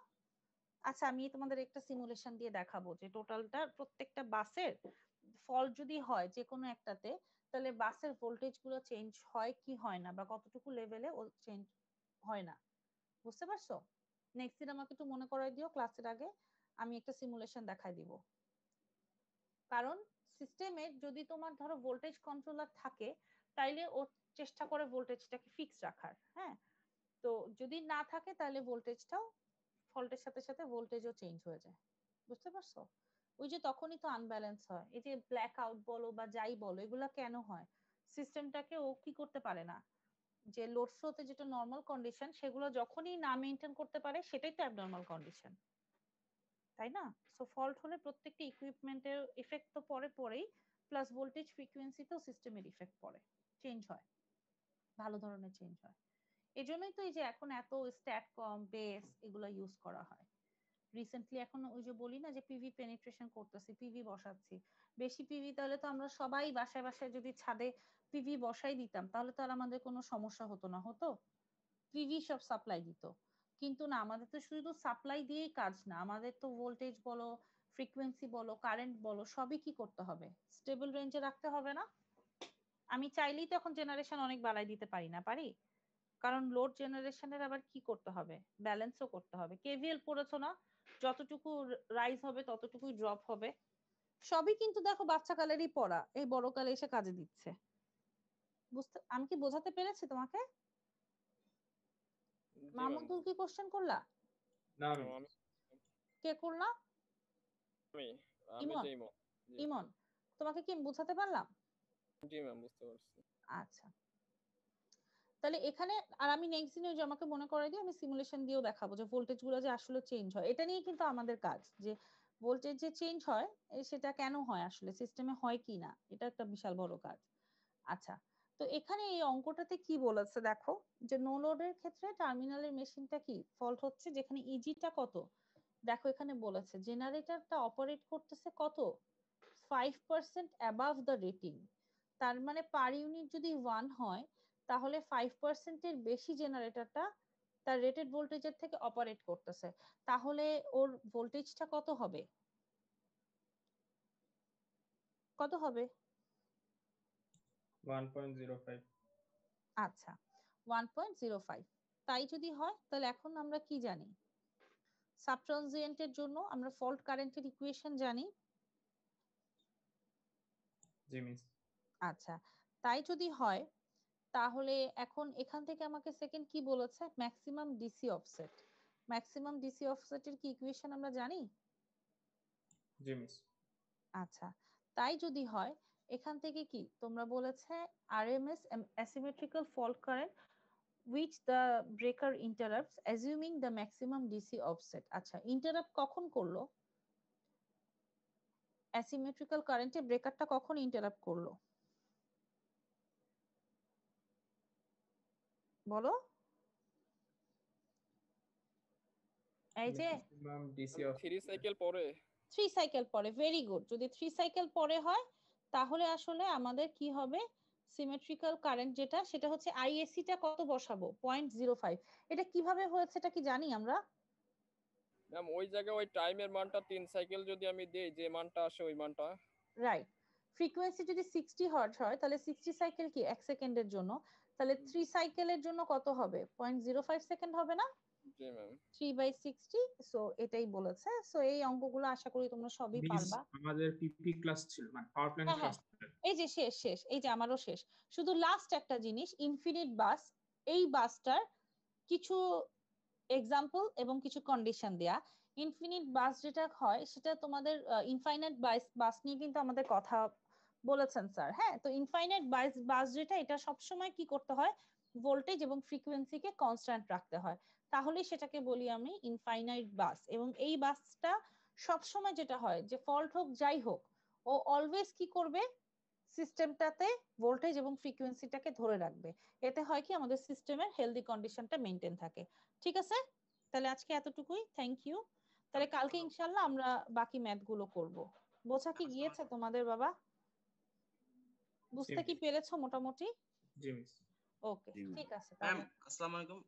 আচ্ছা আমি তোমাদের একটা সিমুলেশন দিয়ে দেখাবো যে টোটালটা প্রত্যেকটা বাসের ফল্ট যদি হয় যে কোনো একটাতে, তাহলে বাসের ভোল্টেজ গুলো চেঞ্জ হয় কি হয় না, বা কতটুকু লেভেলে ও চেঞ্জ হয় না, বুঝতে পারছো? নেক্সট দিন আমাকে একটু মনে করাই দিও ক্লাসের আগে, আমি একটা সিমুলেশন দেখাই দিব। কারণ সিস্টেমের যদি তোমার ধরো ভোল্টেজ কন্ট্রোলার থাকে তাইলে ও চেষ্টা করে ভোল্টেজটাকে ফিক্স রাখার, হ্যাঁ। তো যদি না থাকে তাহলে ভোল্টেজটাও ফল্টের সাথে সাথে ভোল্টেজও চেঞ্জ হয়ে যায়, বুঝতে পারছো? ওই যে তখনই তো আনব্যালেন্স হয়, এই যে ব্ল্যাক আউট বলো বা যাই বলো, এগুলা কেন হয়, সিস্টেমটাকে ও কি করতে পারে না, যে লোড ফ্লোতে যেটা নর্মাল কন্ডিশন সেগুলো যখনই না মেনটেন করতে পারে সেটাই তো অ্যাবনর্মাল কন্ডিশন, তাই না? সো ফল্ট হলে প্রত্যেকটা ইকুইপমেন্টের ইফেক্ট তো পরেই, প্লাস ভোল্টেজ ফ্রিকোয়েন্সিতেও সিস্টেমের ইফেক্ট পড়ে, চেঞ্জ হয়, ভালো ধরনের চেঞ্জ হয়। এজন্যই তো এই যে এখন এত স্ট্যাট কম বেস এগুলো ইউজ করা হয়। রিসেন্টলি এখন ওই যে বলি না যে পিভি পেনিট্রেশন করতেছি, পিভি বসাচ্ছি, বেশি পিভি, তাহলে তো আমরা সবাই বাসায় বাসায় যদি ছাদে পিভি বসাই দিতাম তাহলে তো আর আমাদের কোনো সমস্যা হতো না, হতো? পিভি সব সাপ্লাই দিত, কিন্তু না, আমাদের তো শুধু সাপ্লাই দিয়েই কাজ না, আমাদের তো ভোল্টেজ বলো, ফ্রিকোয়েন্সি বলো, কারেন্ট বলো, সবই কি করতে হবে, স্টেবল রেঞ্জে রাখতে হবে না? আমি চাইলেই তো এখন জেনারেশন অনেক বাড়াই দিতে পারি না, পারি? কারণ লোড জেনারেশনের আবার কি করতে হবে, ব্যালেন্সও করতে হবে। কেভিএল পড়েছো না, যতটুকু রাইজ হবে ততটুকুই ড্রপ হবে। সবই কিন্তু দেখো বাচ্চা কালেরই পড়া, এই বড় কালে এসে কাজে দিচ্ছে। আমি কি বোঝাতে পেরেছি তোমাকে? জি ম্যাম। মাহমুদুল কি কোশ্চেন করলা? না আমি মিস। কে করলা? আমি আমি ইমন? যেই মত। জি ইমন, তোমাকে কি বোঝাতে পারলাম? জি ম্যাম, বুঝতে পারছি। আচ্ছা, তাহলে এখানে আর আমি নেক্সট দিনে ওই যে আমাকে মনে করাই দিই, আমি সিমুলেশন দিয়েও দেখাবো যে ভোল্টেজ গুলো যে আসলে চেঞ্জ হয়, এটা নিয়ে কিন্তু আমাদের কাজ, যে ভোল্টেজ যে চেঞ্জ হয় সেটা কেন হয়, আসলে সিস্টেমে হয় কি না, এটা একটা বিশাল বড় কাজ। আচ্ছা, তো এখানে এই অঙ্কটাতে কি বলেছে দেখো, যে নো লোডের ক্ষেত্রে টার্মিনালের মেশিনটা কি ফল্ট হচ্ছে, যেখানে ইজিটা কত, দেখো এখানে বলেছে জেনারেটরটা অপারেট করতেছে কত, 5% অ্যাবাভ দ্য রেটিং। তার মানে পার ইউনিট যদি 1 হয় তাহলে 5% এর বেশি জেনারেটরটা তার রেটেড ভোল্টেজের থেকে অপারেট করতেছে, তাহলে ওর ভোল্টেজটা কত হবে, কত হবে? 1.05। আচ্ছা, 1.05। তাই যদি হয় তাহলে এখন আমরা কি জানি, সাবট্রানজিয়েন্টের জন্য আমরা ফল্ট কারেন্টের ইকুয়েশন জানি। জি মিস। আচ্ছা, তাই যদি হয় তাহলে এখন এখান থেকে আমাকে সেকেন্ড কি বলেছে, maximum DC offset, maximum DC অফসেটের কি ইকুয়েশন আমরা জানি? জি মিস। আচ্ছা, তাই যদি হয় এখান থেকে কি তোমরা বলেছে RMS asymmetrical fault current which the breaker interrupts assuming the maximum DC offset আচ্ছা ইন্টারাপ্ট কখন করলো asymmetrical কারেন্টে ব্রেকারটা কখন ইন্টারাপ্ট করলো বলো এই যে ম্যাম ডিসি অফ 3 সাইকেল পরে 3 সাইকেল পরে ভেরি গুড যদি 3 সাইকেল পরে হয় তাহলে আসলে আমাদের কি হবে সিমেট্রিক্যাল কারেন্ট যেটা সেটা হচ্ছে আইএসসি টা কত বসাবো 0.05 এটা কিভাবে হয়েছে এটা কি জানি আমরা ম্যাম ওই জায়গায় ওই টাইমের মানটা 3 সাইকেল যদি আমি দেই যে মানটা আসে ওই মানটা রাইট ফ্রিকোয়েন্সি যদি 60 হার্টজ হয় তাহলে 60 সাইকেল কি 1 সেকেন্ডের জন্য তাহলে 3 সাইকেলের জন্য কত হবে 0.05 সেকেন্ড হবে না জি ম্যাম 3/60 সো এটাই বলেছে সো এই অঙ্কগুলো আশা করি তোমরা সবই পারবা আমাদের পিপি ক্লাস ছিল মানে পাওয়ার প্ল্যান্ট হ্যাঁ, ক্লাস এই যে শেষ এই যে আমারও শেষ শুধু লাস্ট একটা জিনিস ইনফিনিট বাস এই বাসটার কিছু এক্সাম্পল এবং কিছু কন্ডিশন দেয়া ইনফিনিট বাস যেটা হয় সেটা তোমাদের ইনফাইনাইট বাস নিয়ে কিন্তু আমাদের কথা বলেছেন স্যার হ্যাঁ তো ইনফাইনাইট বাস যেটা এটা সবসময় কি করতে হয় ভোল্টেজ এবং ফ্রিকোয়েন্সিকে কনস্ট্যান্ট রাখতে হয় তাহলে সেটাকে বলি আমি ইনফাইনাইট বাস এবং এই বাসটা সবসময় যেটা হয় যে ফল্ট হোক যাই হোক ও অলওয়েজ কি করবে সিস্টেমটাতে ভোল্টেজ এবং ফ্রিকোয়েন্সিটাকে ধরে রাখবে এতে হয় কি আমাদের সিস্টেমের হেলদি কন্ডিশনটা মেইনটেইন থাকে ঠিক আছে তাহলে আজকে এতটুকুই থ্যাংক ইউ তাহলে কালকে ইনশাআল্লাহ আমরা বাকি ম্যাথ গুলো করব বোঝা কি গিয়েছে তোমাদের বাবা বুঝতে কি পেরেছো মোটামুটি জি মিস ওকে জি, ঠিক আছে ম্যাম তাহলে আসসালামু আলাইকুম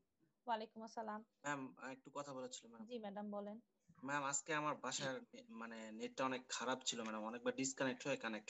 ওয়ালাইকুম আসসালাম ম্যাম একটু কথা বলার ছিল ম্যাম জি ম্যাডাম বলেন ম্যাম আজকে আমার বাসার মানে নেটটা অনেক খারাপ ছিল ম্যাডাম অনেকবার ডিসকানেক্ট হয়ে কানেক্ট